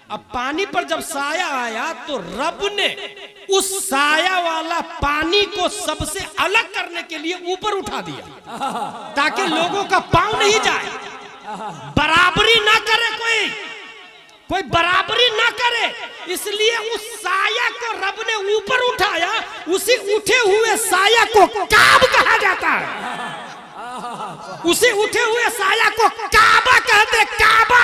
अब पानी पर जब साया आया तो रब ने उस साया वाला पानी को सबसे अलग करने के लिए ऊपर उठा दिया ताकि लोगों का पांव नहीं जाए, बराबरी ना करे, कोई बराबरी ना करे, इसलिए उस साया को रब ने ऊपर उठाया। उसी उठे हुए साया को काब कहा जाता है, उसी उठे हुए साया को काबा कहते, काबा।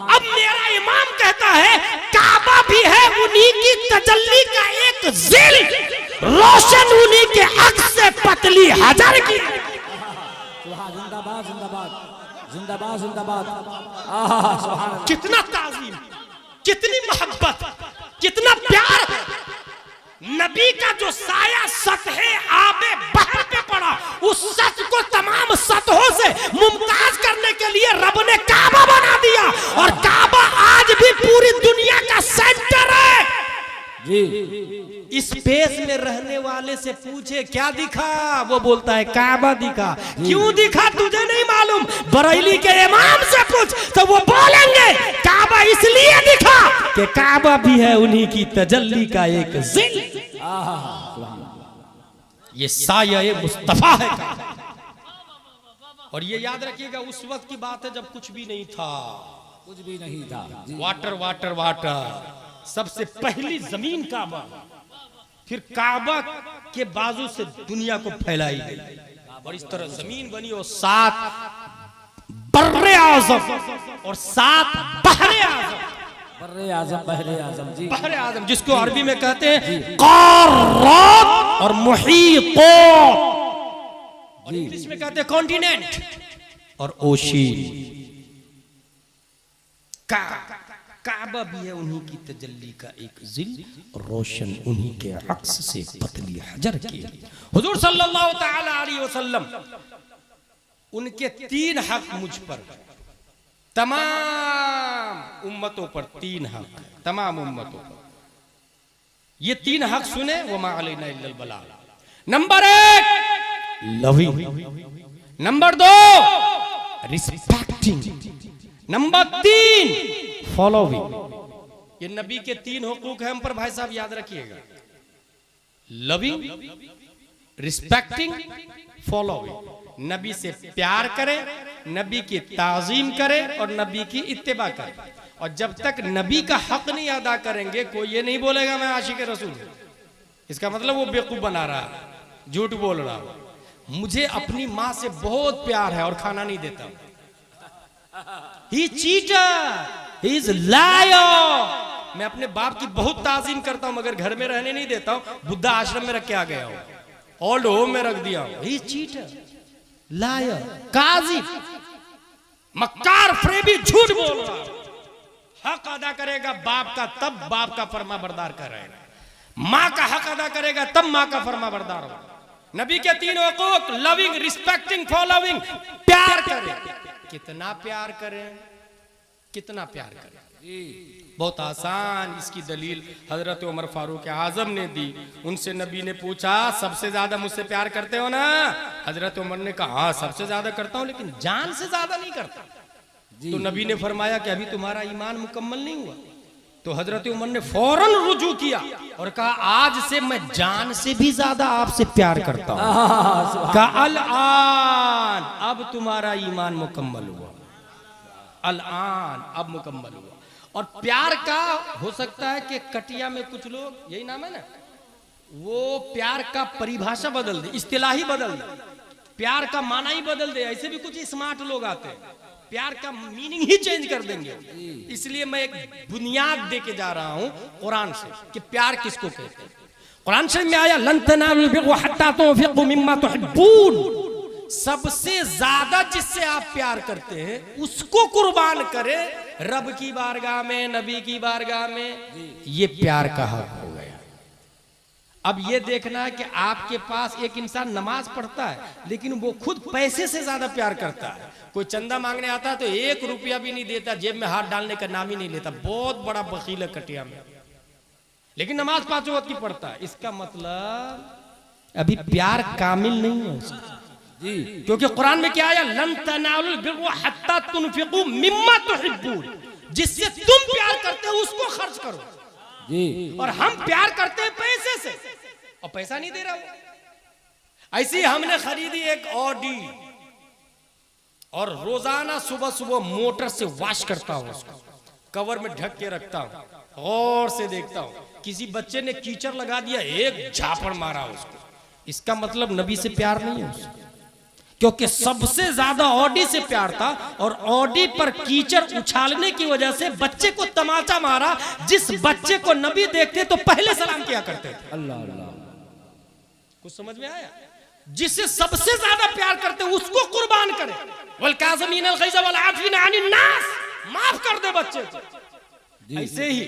अब मेरा इमाम कहता है काबा भी है उन्हीं की तजल्ली का एक जिल, रोशन उन्हीं के अक्स से पतली हजर की। जिंदाबाद जिंदाबाद जिंदाबाद जिंदाबाद। कितना ताज़ीम, कितनी मोहब्बत, कितना प्यार है। नबी का जो साया सतहे आबे बहर पे पड़ा, उस सच को तमाम सतहों से मुमताज करने के लिए रब ने काबा बना दिया, और काबा आज भी पूरी दुनिया का सेंटर है जी। स्पेस में रहने वाले से पूछे क्या दिखा, वो बोलता है काबा दिखा। क्यों दिखा तुझे नहीं मालूम, बरेली के इमाम से पूछ तो वो बोलेंगे काबा इसलिए दिखा कि काबा भी है उन्हीं की तजल्ली का एक जिल। ये साया मुस्तफा है। और ये याद रखिएगा उस वक्त की बात है जब कुछ भी नहीं था, कुछ भी नहीं था। वाटर वाटर वाटर, सबसे पहली जमीन काबा, फिर काबा के बाजू से दुनिया को फैलाई गई, और इस तरह जमीन बनी, और 7 बर्रे आजम और 7 बहरे आजम। बर्रे आजम, बहरे आजम जी, बहरे आजम जिसको अरबी में कहते हैं क़ारात और मुहीक़ात, और इंग्लिश में कहते हैं कॉन्टिनेंट और ओशियन। काबा भी है उन्हीं की तजल्ली का एक जिल, रोशन उन्हीं के अक्स से पतली हजर की। हुजूर सल्लल्लाहु तआला अलैहि वसल्लम, उनके 3 हक मुझ पर, तमाम उम्मतों पर 3 हक, तमाम उम्मतों पर। ये 3 हक सुने, वमा अलैना इल्लल बलाग। Number 1 loving, number 2 respecting, number 3 following. ये नबी के 3 हुकूक हैं हम पर भाई साहब, याद रखिएगा। Loving, respecting, following. नबी से प्यार करें, नबी की ताजीम करें और नबी की इत्तिबा करें। और जब तक नबी का हक नहीं अदा करेंगे, कोई ये नहीं बोलेगा मैं आशिक रसूल हूं। इसका मतलब वो बेवकूफ बना रहा है, झूठ बोल रहा है। मुझे अपनी माँ से बहुत प्यार है और खाना नहीं देता। He cheater, he is liar। मैं अपने बाप की बहुत ताजीम करता हूं मगर घर में रहने नहीं देता हूं, बुद्धा आश्रम में रख के आ गया हूं, ओल्ड होम में रख दिया हूं। He is cheater, liar, काज़िब, मक्कार, फरेबी, झूठ बोल रहा। हक अदा करेगा बाप का तब बाप का फरमा बरदार करेगा, माँ का हक अदा करेगा तब माँ का फरमा बरदार होगा। नबी के 3 हुकूक, लविंग, रिस्पेक्टिंग, फॉलोइंग। प्यार करें, कितना प्यार करें, कितना प्यार करें, बहुत आसान। इसकी दलील हजरत उमर फारूक आजम ने दी। उनसे नबी ने पूछा सबसे ज्यादा मुझसे प्यार करते हो ना? हजरत उमर ने कहा हाँ सबसे ज्यादा करता हूं, लेकिन जान से ज्यादा नहीं करता। तो नबी ने फरमाया कि अभी तुम्हारा ईमान मुकम्मल नहीं हुआ। तो हजरत उमर ने फौरन रुजू किया और कहा आज से मैं जान से भी ज्यादा आपसे प्यार करता हूं। कहा अल आन, अब तुम्हारा ईमान मुकम्मल हुआ। अल आन, अब मुकम्मल हुआ। और प्यार का हो सकता है कि कटिया में कुछ लोग, यही नाम है ना, वो प्यार का परिभाषा बदल दे, इस्तिलाही बदल दे, प्यार का माना ही बदल दे। ऐसे भी कुछ स्मार्ट लोग आते हैं, प्यार का मीनिंग ही चेंज कर देंगे। इसलिए मैं एक बुनियाद दे के जा रहा हूं कुरान से कि प्यार किसको कहते हैं। कुरान शरीफ में आया लन तनालुल बिर्रा हत्ता तुनफिकू मिम्मा तुहिब्बून, सबसे ज्यादा जिससे आप प्यार करते हैं उसको कुर्बान करें रब की बारगाह में, नबी की बारगाह में। ये प्यार का हक हो गया। अब ये देखना है कि आपके पास एक इंसान नमाज पढ़ता है लेकिन वो खुद पैसे से ज्यादा प्यार करता है। कोई चंदा मांगने आता है तो 1 रुपया भी नहीं देता, जेब में हाथ डालने का नाम ही नहीं लेता, बहुत बड़ा बखील है कटिया में, लेकिन नमाज 5 वक्त की पढ़ता है। इसका मतलब अभी प्यार कामिल नहीं है उसका जी, क्योंकि कुरान में क्या आया, लन तनालुल बिर्रा हत्ता तुनफिकू मिम्मा तुहिब्बून, जिससे तुम प्यार करते हो उसको खर्च करो जी। और हम प्यार करते हैं पैसे से और पैसा नहीं दे रहा वो। ऐसी हमने खरीदी एक ऑडी और रोजाना सुबह सुबह मोटर से वॉश करता हूं उसको, कवर में ढक के रखता हूं, गौर से देखता हूं। किसी बच्चे ने कीचड़ लगा दिया, एक झापड़ मारा उसको, इसका मतलब नबी से प्यार नहीं है उसको, क्योंकि सबसे ज्यादा ऑडी से प्यार था और ऑडी पर कीचड़ उछालने की वजह से बच्चे को तमाचा मारा। जिस बच्चे को नबी देखते तो पहले सलाम किया करते थे। अल्लाह अल्लाह, कुछ समझ में आया? जिससे सबसे ज्यादा प्यार करते उसको कुर्बान करे। वल काज़िमीनल गैज़ वल आफ़ीना अनिन नास, माफ कर दे बच्चे को। ऐसे ही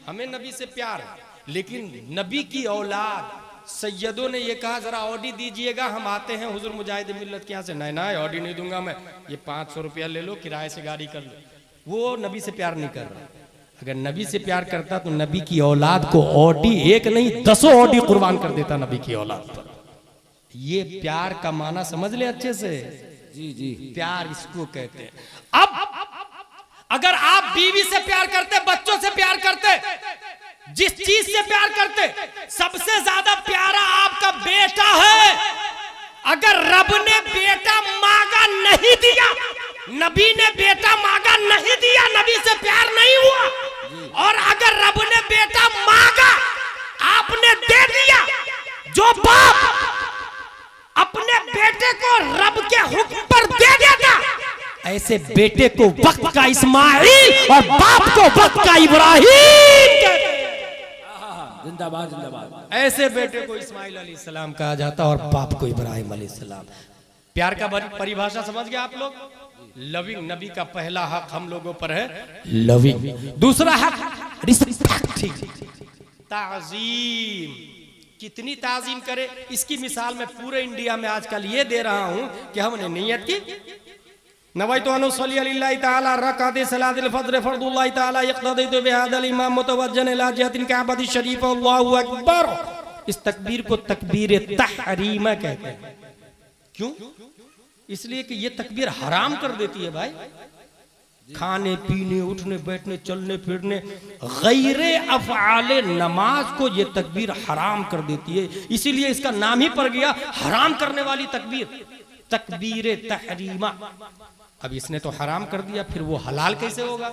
हमें नबी से प्यार है, लेकिन नबी की औलाद सैयदों ने ये कहा जरा ऑडी दीजिएगा, हम आते हैं हुजूर मुजाहिद मिल्लत के यहाँ से। नहीं नहीं ऑडी नहीं दूंगा मैं, ये 500 रुपया ले लो, किराए से गाड़ी कर लो। वो नबी से प्यार नहीं कर रहा। अगर नबी से प्यार करता तो नबी की औलाद को ऑडी एक नहीं 10 ऑडी कुर्बान कर देता नबी की औलाद पर। ये प्यार का माना समझ ले अच्छे से। जी जी, प्यार इसको कहते हैं। अब अगर आप बीवी से प्यार करते, बच्चों से प्यार करते, जिस चीज से प्यार करते, सबसे ज्यादा प्यारा आपका बेटा है। अगर रब ने बेटा मांगा नहीं दिया, नबी ने बेटा मांगा नहीं दिया, नबी से प्यार नहीं हुआ। और अगर रब ने बेटा मांगा, आपने दे दिया, जो बाप अपने बेटे को रब के हुक्म पर दे देता, ऐसे बेटे को वक्त का इस्माइल और बाप को वक्त का इब्राहिम, जिंदाबाद जिंदाबाद। ऐसे बेटे को इस्माइल अलैहिस्सलाम कहा जाता और बाप को इब्राहिम अलैहिस्सलाम। प्यार का परिभाषा समझ गया आप लोग? लविंग। नबी का पहला हक हम लोगों पर है लविंग। दूसरा हक रिस्पेक्ट, ताजीम। कितनी ताजीम करे, इसकी मिसाल मैं पूरे इंडिया में आजकल ये दे रहा हूं कि हमने नियत की नवैतु अन उसल्ली अलिल्लाहि तआला रकाते सलातिल फज्र फर्दुल्लाहि तआला यक्तदी बिहादल इमाम मुतवज्जन इला जिहतिल काबति शरीफ अल्लाहु अकबर। इस तकबीर को तकबीर तहरीमा कहते हैं। क्यों? इसलिए कि ये तकबीर हराम कर देती है भाई। खाने पीने, उठने बैठने, चलने फिरने, गैरे अफ़आले नमाज को ये तकबीर हराम कर देती है। इसीलिए इसका नाम ही पड़ गया हराम करने वाली तकबीर, तकबीर तहरीमा। अब इसने तो हराम कर दिया, फिर वो हलाल कैसे होगा?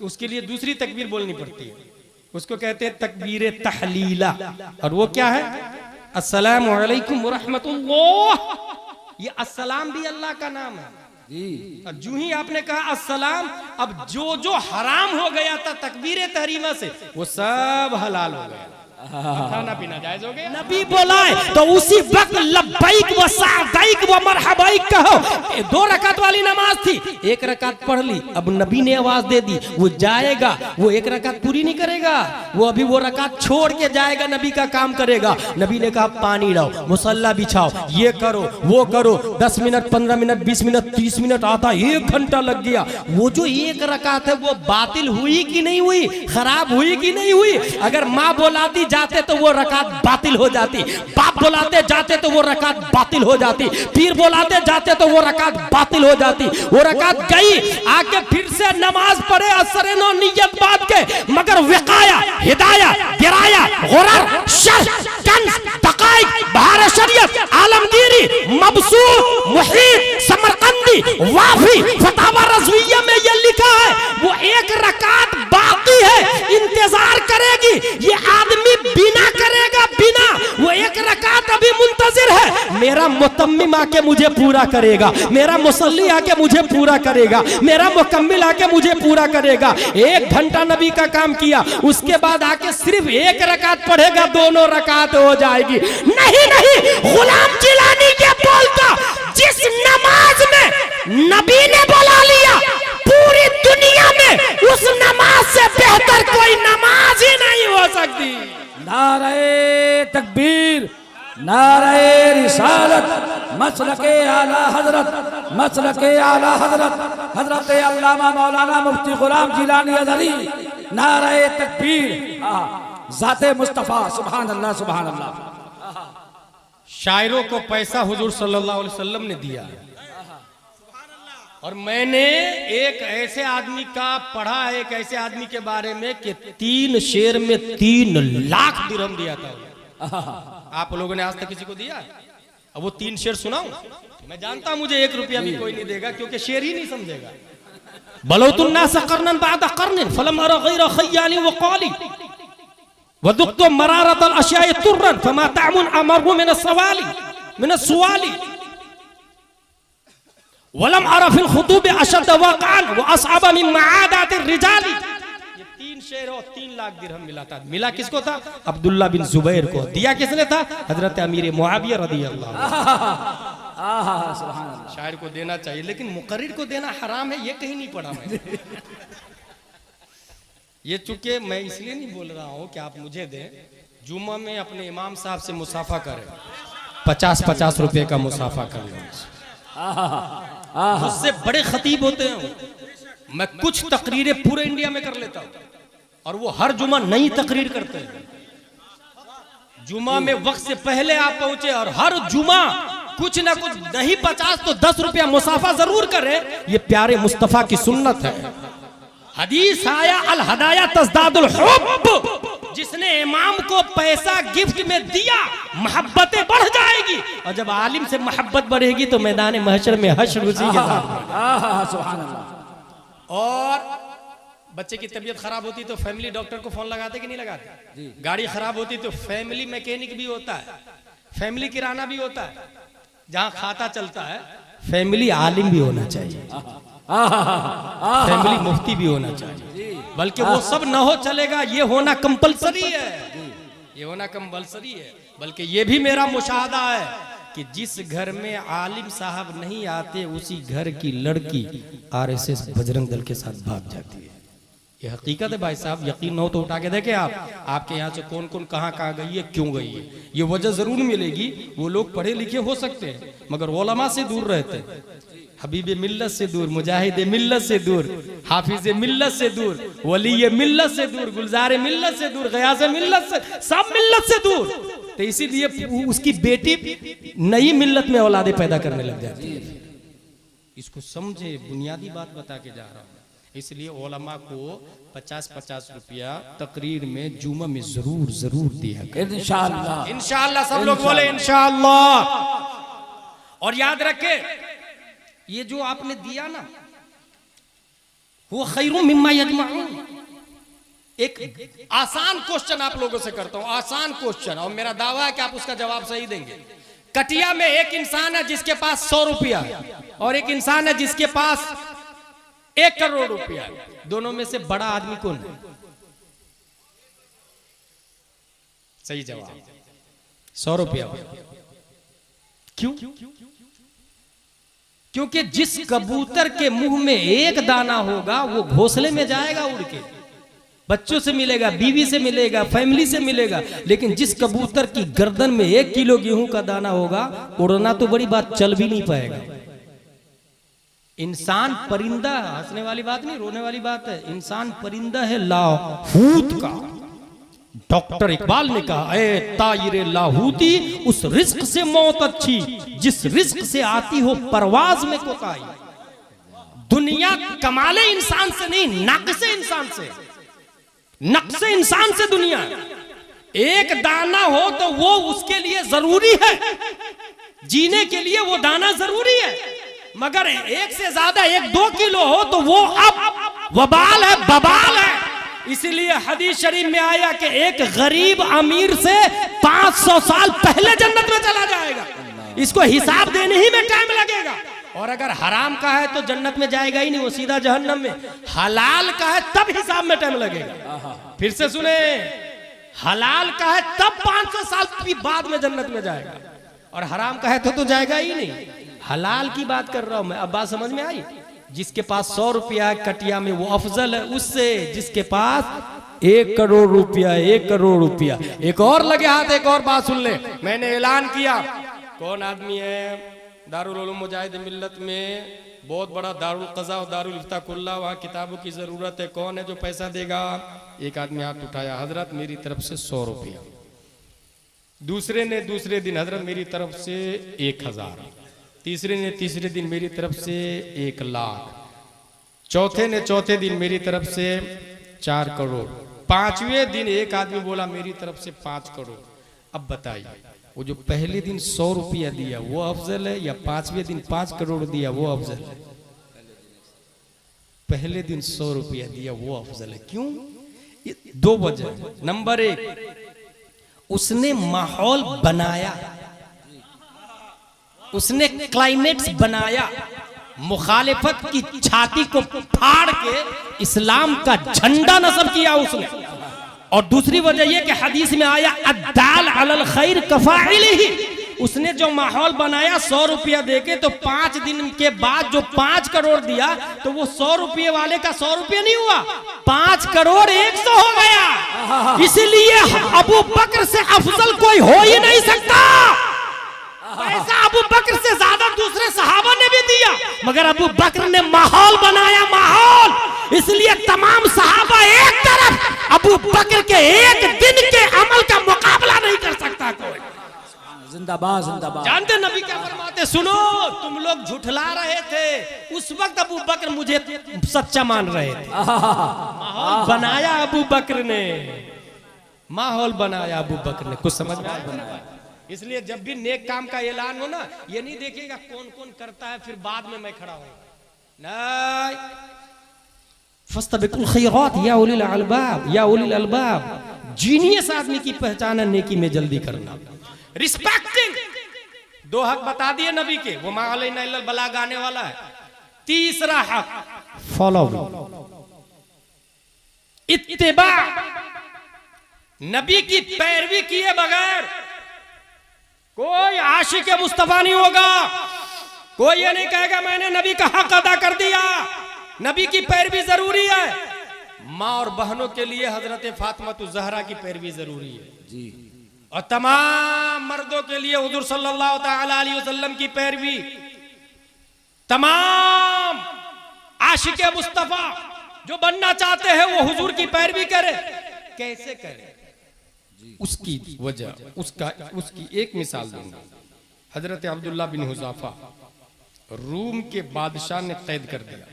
उसके लिए दूसरी तकबीर बोलनी पड़ती है, उसको कहते हैं तकबीर तहलीला। और वो क्या है? अस्सलामु अलैकुम व रहमतुल्लाह। ये अस्सलाम भी अल्लाह का नाम है जी। जो ही आपने कहा अस्सलाम, अब जो जो हराम हो गया था तकबीर तहरीमा से, वो सब हलाल हो गया। खाना पीना जायज हो गया। नबी बोलाए तो उसी वक्त लब्बैक व सादैक व मरहबैक कहो। 2 रकात वाली नमाज थी, 1 रकात पढ़ ली, अब नबी ने आवाज दे दी, वो जाएगा, वो 1 रकात पूरी नहीं करेगा, वो अभी वो रकात छोड़ के जाएगा, नबी का काम करेगा। नबी ने कहा पानी लाओ, मुसल्ला बिछाओ, ये करो वो करो, 10 मिनट 15 मिनट 20 मिनट 30 मिनट आता 1 घंटा लग गया। वो जो 1 रकात है वो बातिल हुई कि नहीं हुई, खराब हुई कि नहीं हुई? अगर माँ बोलाती जाते तो वो रकात बातिल हो जाती, बाप बुलाते जाते तो वो रकात बातिल हो जाती, पीर बुलाते जाते तो वो रकात बातिल हो जाती। वो रकात गई, आके फिर से नमाज पढ़े असर नो नियत बात के, मगर विकाया, हिदाया, गिराया, गुरर, शर, कंस, दकाइक, बहार शरीयत, आलमगीरी, मबसूर, मुहीत, समरकंदी, वाफी, फतावा रज़विया में ये लिखा है वो 1 रकात बाकी है, इंतजार करेगी। ये आदमी बिना करेगा, बिना, वो 1 रकात अभी मुंतजिर है, मेरा मुतम्मिम आके मुझे पूरा करेगा, मेरा मुसल्ली आके मुझे पूरा करेगा, मेरा मुकम्मिल आके मुझे पूरा करेगा। 1 घंटा नबी का काम किया, उसके बाद आके सिर्फ 1 रकात पढ़ेगा, दोनों रकात हो जाएगी। नहीं नहीं, गुलाम जिलानी के बोलता, जिस नमाज में नबी ने बुला लिया, पूरी दुनिया में उस नमाज से बेहतर कोई नमाज ही नहीं हो सकती। नारे तकबीर, नारे रिसालत, मसलके आला हजरत, मसलके आला हजरत हजरत अल्लामा मौलाना मुफ्ती गुलाम जिलानी अज़हरी। नारे तकबीर, ज़ाते मुस्तफ़ा, सुभान अल्लाह सुभान अल्लाह। शायरों को पैसा हुजूर सल्लल्लाहु अलैहि वसल्लम ने दिया, और मैंने एक ऐसे आदमी का पढ़ा, एक ऐसे आदमी के बारे में कि 3 शेर में 3 लाख दिरहम दिया था। आप लोगों ने आज तक किसी को दिया? अब वो 3 शेर सुनाऊं? मैं जानता मुझे 1 रुपया भी कोई नहीं देगा, क्योंकि शेर ही नहीं समझेगा। बलौतुन्नास कर्नन बाद कर्नन फलम अरा गैर खय्याली व क़ाली वदुक़्तु मरारतल अश्याइ तुर्रन फमा तामुन अमरहु मिन अस्सवाली मिन अस्सवाली वलम अरफिल खुतूब अशद वक़ान व असअब मिन मआदातिर रिजाली। ये 3 शेर और 3 लाख दिरहम मिला था। मिला किसको था? अब्दुल्ला बिन जुबैर को। दिया किसने था? हजरत अमीर मुआविया रज़ियल्लाहु अन्हु। शायर को देना चाहिए, लेकिन मुकर्रिर को देना हराम है, ये कहीं नहीं पढ़ा मैंने। ये चूंकि मैं इसलिए नहीं बोल रहा हूं कि आप मुझे दें, जुम्मा में अपने इमाम साहब से मुसाफा करें, 50-50 रुपए का मुसाफा कर लो। उससे बड़े खतीब होते हैं। मैं कुछ तकरीरें पूरे इंडिया में कर लेता हूं और वो हर जुम्मा नई तकरीर करते हैं। जुम्मा में वक्त से पहले आप पहुंचे और हर जुम्मा कुछ ना कुछ नहीं 50 तो 10 रुपया मुसाफा जरूर करे। ये प्यारे मुस्तफा की सुन्नत है। हदीस आया अल हदाया तज़दादुल हुब्ब, जिसने इमाम को पैसा गिफ्ट में दिया मोहब्बतें बढ़ जाएगी, और जब आलिम से मोहब्बत बढ़ेगी तो मैदान महशर में हश्र उसी के साथ। सुभान अल्लाह। और बच्चे की तबीयत खराब होती तो फैमिली डॉक्टर को फोन लगाते कि नहीं लगाते? गाड़ी खराब होती तो फैमिली मैकेनिक भी होता है, फैमिली किराना भी होता है। जहां खाता चलता है फैमिली आलिम भी होना चाहिए, फैमिली मुफ्ती भी होना चाहिए, बल्कि वो सब ना हो चलेगा, ये होना कंपलसरी है, ये होना कंपलसरी है। बल्कि ये भी मेरा मुशाहदा है कि जिस घर में आलिम साहब नहीं आते उसी घर की लड़की आरएसएस बजरंग दल के साथ भाग जाती है। ये हकीकत है भाई साहब, यकीन न हो तो उठा के देखें आप, आपके यहाँ से कौन कौन कहाँ कहाँ गई है, क्यों गई है। ये वजह जरूर मिलेगी। वो लोग पढ़े लिखे हो सकते हैं मगर उलमा से दूर रहते हैं, हबीब मिल्लत से दूर, मुजाहिद मिल्लत से दूर, हाफिज मिल्लत से दूर, वली मिल्लत से दूर, गुलजार मिल्लत से दूर, गयास मिल्लत से, सब मिल्लत से दूर। तो इसीलिए उसकी बेटी नई मिल्लत में औलादे पैदा करने लग जाती है। इसको समझे, बुनियादी बात बता के जा रहा हूँ। इसलिए उलमा को 50-50 रुपया तकरीर में जुम्मा में जरूर जरूर दिया करें। इंशाअल्लाह, इंशाअल्लाह। सब लोग बोले इंशाअल्लाह। और याद रखे, ये जो आपने दिया ना, वो खैरुम मिम्मा यजमाऊन। एक आसान क्वेश्चन आप लोगों से करता हूं, आसान क्वेश्चन, और मेरा दावा है कि आप उसका जवाब सही देंगे। कटिया में एक इंसान है जिसके पास 100 रुपया और एक इंसान है जिसके पास 1 करोड़ रुपया। दोनों में से बड़ा आदमी कौन है? सही जवाब 100 रुपया। क्यों? क्योंकि जिस कबूतर के मुंह में एक दाना होगा वो घोंसले में जाएगा उड़ के, बच्चों से मिलेगा, बीवी से मिलेगा, फैमिली से मिलेगा। लेकिन जिस कबूतर की गर्दन में 1 किलो गेहूं का दाना होगा, उड़ना तो बड़ी बात, चल भी नहीं पाएगा। इंसान परिंदा, हंसने वाली बात नहीं, रोने वाली बात है। इंसान परिंदा है लाहूत का। डॉक्टर इकबाल ने कहा, ए तायरे लाहूती, उस रिस्क से मौत अच्छी जिस रिस्क से आती हो परवाज में कोताही। दुनिया कमाले इंसान से नहीं, नक्शे इंसान से, नक्शे इंसान से दुनिया। एक दाना हो तो वो उसके लिए जरूरी है, जीने के लिए वो दाना जरूरी है। मगर एक से ज्यादा 1-2 किलो हो तो वो अब वबाल है, बबाल है। इसीलिए हदीस शरीफ में आया कि एक गरीब अमीर से 500 साल पहले जन्नत में चला जाएगा। इसको हिसाब देने ही में टाइम लगेगा। और अगर हराम का है तो जन्नत में जाएगा ही नहीं, वो सीधा जहन्नम में। हलाल का है तब हिसाब में टाइम लगेगा। फिर से सुने, हलाल का है तब 500 साल की बाद में जन्नत में जाएगा, और हराम का है तो जाएगा ही नहीं। हलाल की बात कर रहा हूं मैं। अब बात समझ में आई? जिसके पास 100 रुपया कटिया में वो अफजल है उससे जिसके पास 1 करोड़ रुपया, 1 करोड़ रुपया। एक और लगे हाथ, एक और बात सुन ले। मैंने ऐलान किया, कौन आदमी है दारुल उलूम मुजाहिद मिल्लत में, बहुत बड़ा दारुल क़ज़ा और दारुल इफ्ता खुला, वहाँ किताबों की जरूरत है, कौन है जो पैसा देगा? एक आदमी हाथ उठाया, हजरत मेरी तरफ से 100 रुपया। दूसरे ने दूसरे दिन, हजरत मेरी तरफ से 1000। तीसरे ने तीसरे दिन मेरी तरफ से 1 लाख। चौथे ने चौथे दिन मेरी तरफ से 4 करोड़। 5वें दिन एक आदमी बोला मेरी तरफ से 5 करोड़। अब बताइए, वो जो पहले दिन 100 रुपया दिया वो अफजल है या 5वें दिन 5 करोड़ दिया वो अफजल है? पहले दिन 100 रुपया दिया वो अफजल है। क्यों? 2 वजह। नंबर 1, उसने माहौल बनाया, उसने क्लाइमेट्स बनाया, मुखालिफत की छाती को फाड़ के इस्लाम का झंडा नस्ब किया उसने। और दूसरी वजह यह कि हदीस में आया अद्दाल अलल खैर कफाइलिही, उसने जो माहौल बनाया 100 रुपया देके, तो 5 दिन के बाद जो 5 करोड़ दिया, तो वो 100 रुपये वाले का 100 रुपये नहीं हुआ, 5 करोड़ 100 हो गया। इसलिए अबू बकर से अफजल कोई हो ही नहीं सकता। पैसा अबू बकर से ज्यादा दूसरे सहाबा ने भी दिया, मगर अबू बकर ने माहौल बनाया, माहौल। इसलिए तमाम सहाबा एक तरफ, अबू बकर के एक दिन के अमल का मुकाबला नहीं कर सकता कोई। जिंदाबाद जिंदाबाद। जानते नबी क्या फरमाते, सुनो, तुम लोग झुठला रहे थे, उस वक्त अबू बकर मुझे सच्चा मान रहे थे। माहौल बनाया अबू बकर ने, माहौल बनाया अबू बकर ने। कुछ समझ में आया? इसलिए जब भी नेक काम का ऐलान हो ना, ये नहीं देखिएगा कौन कौन करता है फिर बाद में मैं खड़ा हूं, नहीं। फस्तबिकुल खैरात या उलिल अलबाब, या उलिल अलबाब। जीनियस आदमी की पहचान है नेकी में जल्दी करना। रिस्पेक्टिंग, 2 हक बता दिए नबी के, वो मा अलैना इल्लल बलाग आने वाला है। तीसरा हक फॉलो, इत्तिबा, नबी की पैरवी किए बगैर कोई आशिक मुस्तफा नहीं होगा। कोई ये नहीं कहेगा मैंने नबी का हक अदा कर दिया। नबी की पैरवी जरूरी है। माँ और बहनों के लिए हजरत फातिमा ज़हरा की पैरवी जरूरी है जी, और तमाम मर्दों के लिए हुजूर सल्लल्लाहु तआला अलैहि वसल्लम की पैरवी। तमाम आशिक मुस्तफा जो बनना चाहते हैं वो हुजूर की पैरवी करे। कैसे करे? उसकी वजह, उसकी एक मिसाल दूंगा। हजरत अब्दुल्ला बिन हुज़ाफा रूम के बादशाह ने कैद कर दिया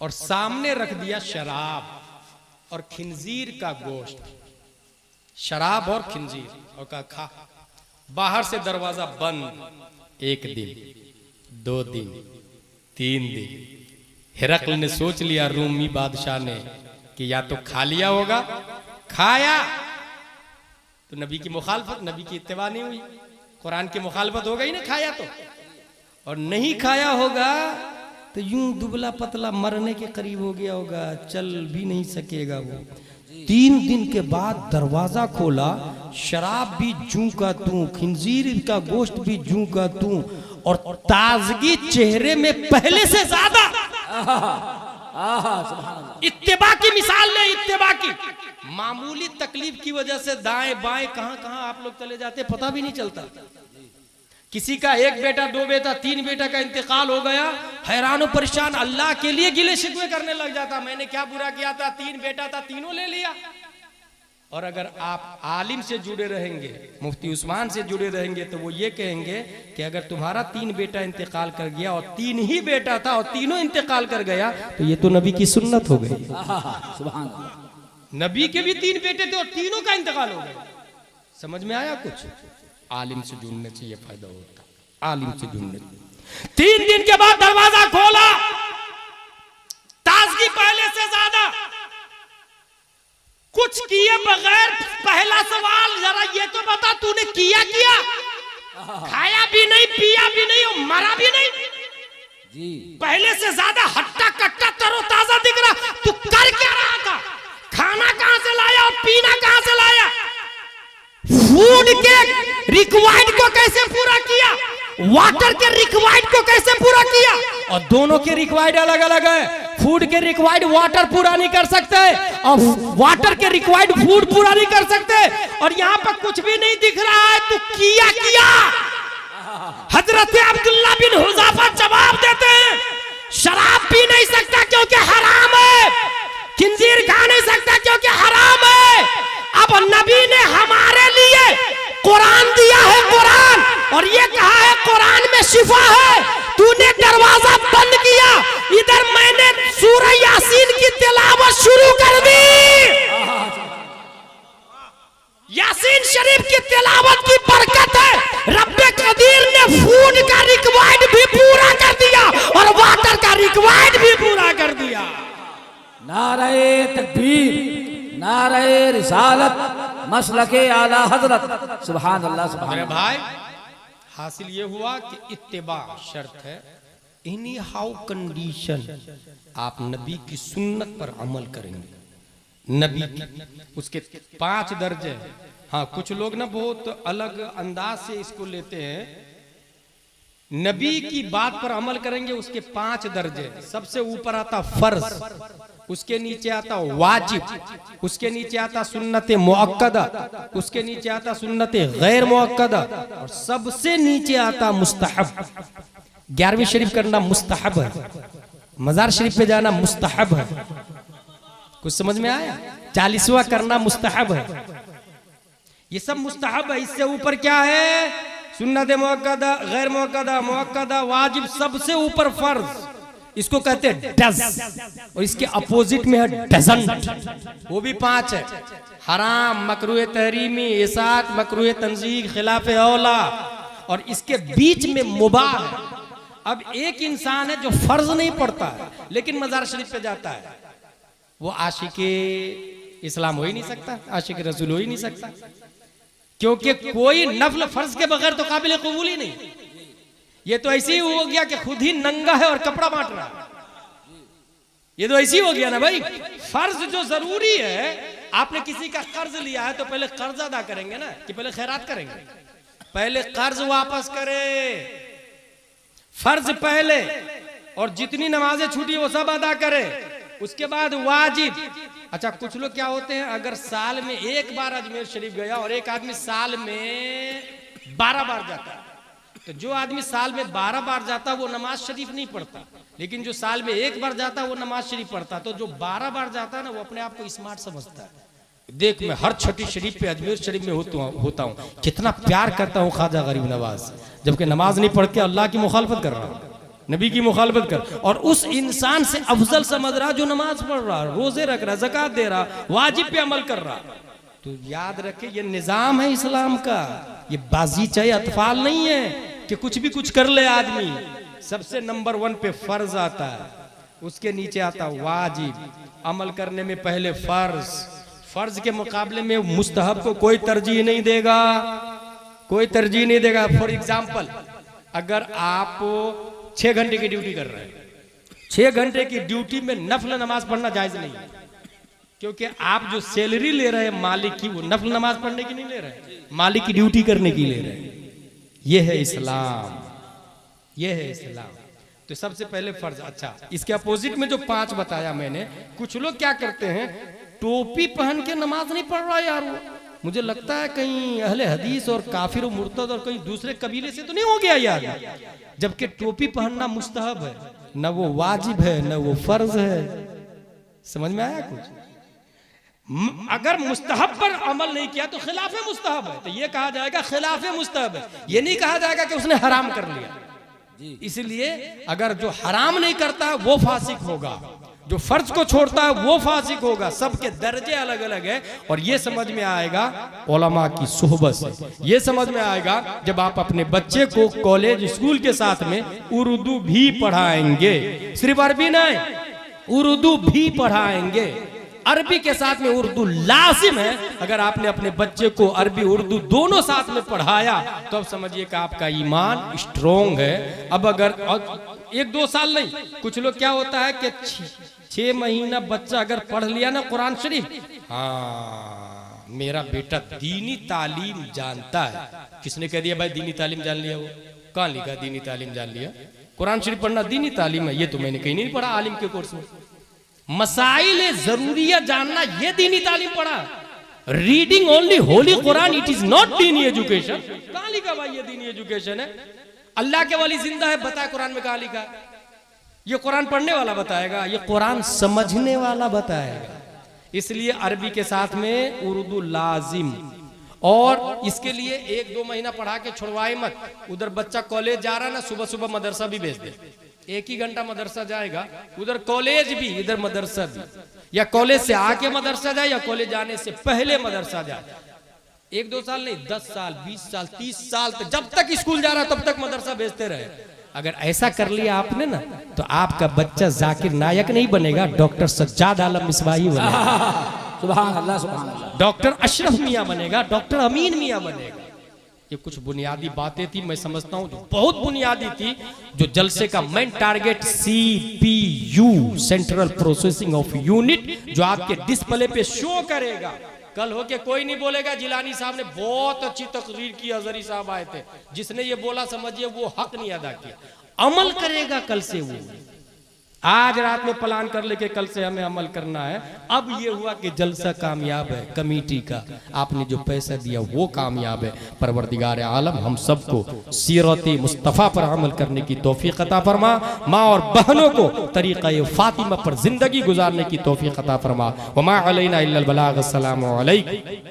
और सामने रख दिया शराब और खिंजीर का गोश्त, शराब और खिंजीर, और कहा खा। बाहर से दरवाजा बंद। 1 दिन, 2 दिन, 3 दिन। हिरकल ने सोच लिया रूमी बादशाह ने कि या तो खा लिया होगा, खाया तो नबी की मुखालफत, नबी की इत्तिबा नहीं हुई, कुरान की मुखालफत हो गई ना खाया तो, और नहीं खाया होगा तो यूं दुबला पतला मरने के करीब हो गया होगा, चल भी नहीं सकेगा वो। 3 दिन के बाद दरवाजा खोला, शराब भी जूं का तूं, खिंजीर का गोश्त भी जूं का तूं, और ताजगी चेहरे में पहले से ज्यादा। इत्तिबा की मिसाल ले, इत्तिबा की। मामूली तकलीफ की वजह से दाएं बाएं कहां कहां आप लोग चले जाते पता भी नहीं चलता। किसी का 1 बेटा, 2 बेटा, 3 बेटा का इंतकाल हो गया, हैरान परेशान, अल्लाह के लिए गिले शिकवे करने लग जाता, मैंने क्या बुरा किया था, 3 बेटा था, तीनों ले लिया। और अगर आप आलिम से जुड़े रहेंगे, मुफ्ती उस्मान से जुड़े रहेंगे, तो वो ये कहेंगे कि अगर तुम्हारा 3 बेटा इंतकाल कर गया और 3 ही बेटा था और तीनों इंतकाल कर गया, तो ये तो नबी की सुन्नत हो गई। सुभान अल्लाह। नबी के भी 3 बेटे थे और तीनों का इंतकाल हो गया। समझ में आया कुछ? आलिम से जुड़ने से ये फायदा होता, आलिम से जुड़ने। 3 दिन के बाद दरवाजा खोला, ताजगी पहले से ज्यादा। कुछ किए बगैर पहला सवाल, जरा ये तो बता तूने किया क्या? खाया भी नहीं, पिया भी नहीं और मरा भी नहीं जी। पहले से ज्यादा हट्टा कट्टा तरोताजा दिख रहा। तू कर क्या रहा था? खाना कहां से लाया और पीना कहां से लाया? फूड के रिक्वायर्ड को कैसे पूरा किया? वाटर के रिक्वायर्ड को कैसे पूरा किया? और दोनों के रिक्वायर्ड अलग अलग है। फूड के रिक्वायर्ड वाटर पूरा नहीं कर सकते और वाटर के रिक्वायर्ड फूड पूरा नहीं कर सकते। और यहाँ पर कुछ भी नहीं दिख रहा है, तू किया क्या? हजरत अब्दुल्ला बिन हुज़ाफा जवाब देते हैं, शराब पी नहीं सकता क्योंकि हराम है, खिंजीर खा नहीं सकता क्योंकि हराम है। अब नबी ने हमारे लिए कुरान दिया है, कुरान, और ये कहा है कुरान में शिफा है। तूने दरवाजा बंद किया, इधर मैंने सूरह यासीन की तिलावत शुरू कर दी। यासीन शरीफ की तिलावत की बरकत है, रब्बे कदीर ने फूड का रिक्वायर्ड भी पूरा कर दिया और वाटर का रिक्वायर्ड भी पूरा कर दिया। नारे तकबीर, नारे रिसालत, मसलके आला हजरत। सुभान अल्लाह, सुभान। मेरे भाई, हासिल ये हुआ कि इत्तिबा शर्त है। एनी हाउ कंडीशन आप नबी की सुन्नत पर अमल करेंगे। नबी की उसके 5 दर्जे, हाँ, कुछ लोग ना बहुत अलग अंदाज से इसको लेते हैं। नबी की बात पर अमल करेंगे, उसके 5 दर्जे। सबसे ऊपर आता फर्ज, उसके नीचे आता वाजिब, उसके नीचे आता सुन्नत मुअक्कदा, उसके नीचे आता सुन्नत गैर मुअक्कदा, और सबसे नीचे आता मुस्तहब। 11वीं शरीफ करना मुस्तहब है, मजार शरीफ पे जाना मुस्तहब है। कुछ समझ में आया? 40वां करना मुस्तहब है। ये सब मुस्तहब है। इससे ऊपर क्या है? सुन्नत मुअक्कदा, गैर मुअक्कदा, मुअक्कदा, वाजिब, सबसे ऊपर फर्ज। इसको कहते हैं डज, और इसके अपोजिट में है डजंट, वो भी 5 है। हराम, मकरूह तहरीमी, इसात, मकरूह तंजीह, खिलाफ औला, और इसके बीच में मुबाह है। अब एक इंसान है जो फर्ज नहीं पढ़ता है लेकिन मजार शरीफ पे जाता है, वो आशिके इस्लाम हो ही नहीं सकता, आशिक रसूल हो ही नहीं सकता, क्योंकि कोई नफल फर्ज के बगैर तो काबिल कबूल ही नहीं। ये तो ऐसे ही हो गया कि खुद ही नंगा है और कपड़ा बांट रहा है। ये तो ऐसे ही हो गया ना भाई। फर्ज जो जरूरी है, आपने किसी का कर्ज लिया है तो पहले कर्ज अदा करेंगे ना, कि पहले खैरात करेंगे? पहले कर्ज वापस करे, फर्ज पहले, और जितनी नमाजें छूटी वो सब अदा करे, उसके बाद वाजिब। अच्छा, कुछ लोग क्या होते हैं, अगर साल में 1 बार अजमेर शरीफ गया और एक आदमी साल में 12 बार जाता है, तो जो आदमी साल में 12 बार जाता वो नमाज शरीफ नहीं पढ़ता, लेकिन जो साल में 1 बार जाता वो नमाज शरीफ पढ़ता। तो जो 12 बार जाता है ना, वो अपने आप को स्मार्ट समझता है। देख, मैं हर छठी शरीफ पे अजमेर शरीफ में होता हूँ, कितना प्यार करता हूँ ख्वाजा गरीब नवाज, जबकि नमाज नहीं पढ़ के अल्लाह की मुखालफत कर रहा हूँ, नबी की मुखालफत कर, और उस इंसान से अफजल समझ रहा जो नमाज पढ़ रहा, रोजे रख रहा, ज़कात दे रहा, वाजिब पे अमल कर रहा। तो याद रखे, ये निजाम है इस्लाम का, ये बाजीचा अतफाल नहीं है कि कुछ भी कुछ कर ले आदमी। सबसे नंबर 1 पे फर्ज आता है, उसके नीचे आता वाजिब। अमल करने में पहले फर्ज के मुकाबले में मुस्तहब को कोई तरजीह नहीं देगा, कोई तरजीह नहीं देगा। फॉर एग्जाम्पल, अगर आप 6 घंटे की ड्यूटी कर रहे हैं, 6 घंटे की ड्यूटी में नफल नमाज पढ़ना जायज नहीं है, क्योंकि आप जो सैलरी ले रहे हैं मालिक की, वो नफल नमाज पढ़ने की नहीं ले रहे, मालिक की ड्यूटी करने की ले रहे हैं। ये है इस्लाम, ये है इस्लाम। तो सबसे पहले फर्ज। अच्छा, इसके अपोजिट में जो 5 बताया मैंने, कुछ लोग क्या करते हैं, टोपी पहन के नमाज नहीं पढ़ रहा यार, वो मुझे लगता है कहीं अहले हदीस और काफिर और मुर्तद और कहीं दूसरे कबीले से तो नहीं हो गया यार, जबकि टोपी पहनना मुस्तहब है, न वो वाजिब है न वो फर्ज है। समझ में आया कुछ? अगर मुस्तहब पर अमल नहीं किया तो खिलाफ मुस्तहब है, तो ये कहा जाएगा खिलाफ मुस्तहब है, ये नहीं कहा जाएगा कि उसने हराम कर लिया। इसलिए अगर जो हराम नहीं करता वो फासिक होगा, जो फर्ज को छोड़ता है वो फासिक होगा। सबके दर्जे अलग अलग है, और ये समझ में आएगा उलमा की सुहबत से। ये समझ में आएगा जब आप अपने बच्चे को कॉलेज स्कूल के साथ में उर्दू भी पढ़ाएंगे, सिर्फ अरबी नहीं, उर्दू भी पढ़ाएंगे। अरबी के साथ में उर्दू लाजिम है। अगर आपने अपने बच्चे को अरबी उर्दू दोनों साथ में पढ़ाया तो अब समझिए कि आपका ईमान स्ट्रोंग है। अब अगर 1-2 साल नहीं, कुछ लोग क्या होता है कि 6 महीना बच्चा अगर पढ़ लिया ना कुरान शरीफ, हाँ मेरा बेटा दीनी तालीम जानता है। किसने कह दिया भाई दीनी तालीम जान लिया? वो कहाँ लिखा दीनी तालीम जान लिया? कुरान शरीफ पढ़ना दीनी तालीम है, ये तो मैंने कहीं नहीं पढ़ा आलिम के कोर्स में। मसाइल जरूरिया जानना ये दीनी तालीम पढ़ा। Reading only Holi Quran, it is not दीनी एजुकेशन। कहाँ लिखा भाई ये दीनी एजुकेशन है? अल्लाह के वाली जिंदा है, बताए कुरान में कहाँ लिखा? ये कुरान पढ़ने वाला बताएगा, ये कुरान समझने वाला बताएगा। इसलिए अरबी के साथ में उर्दू लाजिम, और इसके लिए 1-2 महीना पढ़ा के छुड़वाए मत। उधर बच्चा कॉलेज जा रहा है ना, सुबह सुबह मदरसा भी भेज दे, 1 ही घंटा मदरसा जाएगा, उधर कॉलेज भी इधर मदरसा भी, या कॉलेज से आके मदरसा जाए या कॉलेज जाने से पहले मदरसा जाए। 1-2 साल नहीं, 10 साल 20 साल 30 साल तक, जब तक स्कूल जा रहा तब तक मदरसा भेजते रहे। अगर ऐसा कर लिया आपने ना, तो आपका बच्चा जाकिर नायक नहीं बनेगा, डॉक्टर सज्जाद आलम मिसबाही बनेगा। सुभान अल्लाह, सुभान अल्लाह। डॉक्टर अशरफ मियां बनेगा, डॉक्टर अमीन मियां बनेगा। ये कुछ बुनियादी बातें थी, मैं समझता हूँ जो बहुत बुनियादी थी, जो जलसे का main target CPU central processing of unit, जो आपके डिस्प्ले पे शो करेगा कल हो के कोई नहीं बोलेगा जिलानी साहब ने बहुत अच्छी तकरीर की, हजरी साहब आए थे, जिसने ये बोला समझिए वो हक नहीं अदा किया। अमल करेगा कल से वो, आज रात में प्लान कर लेके कल से हमें अमल करना है। अब ये हुआ कि जलसा कामयाब है, कमेटी का आपने जो पैसा दिया वो कामयाब है। परवरदिगार आलम हम सबको सीरत मुस्तफ़ा पर अमल करने की तौफीक अता फरमा, माँ और बहनों को तरीक़ा फातिमा पर जिंदगी गुजारने की तौफीक अता फरमा। वमा अलैना इल्लल बलाग। अस्सलामु अलैकुम।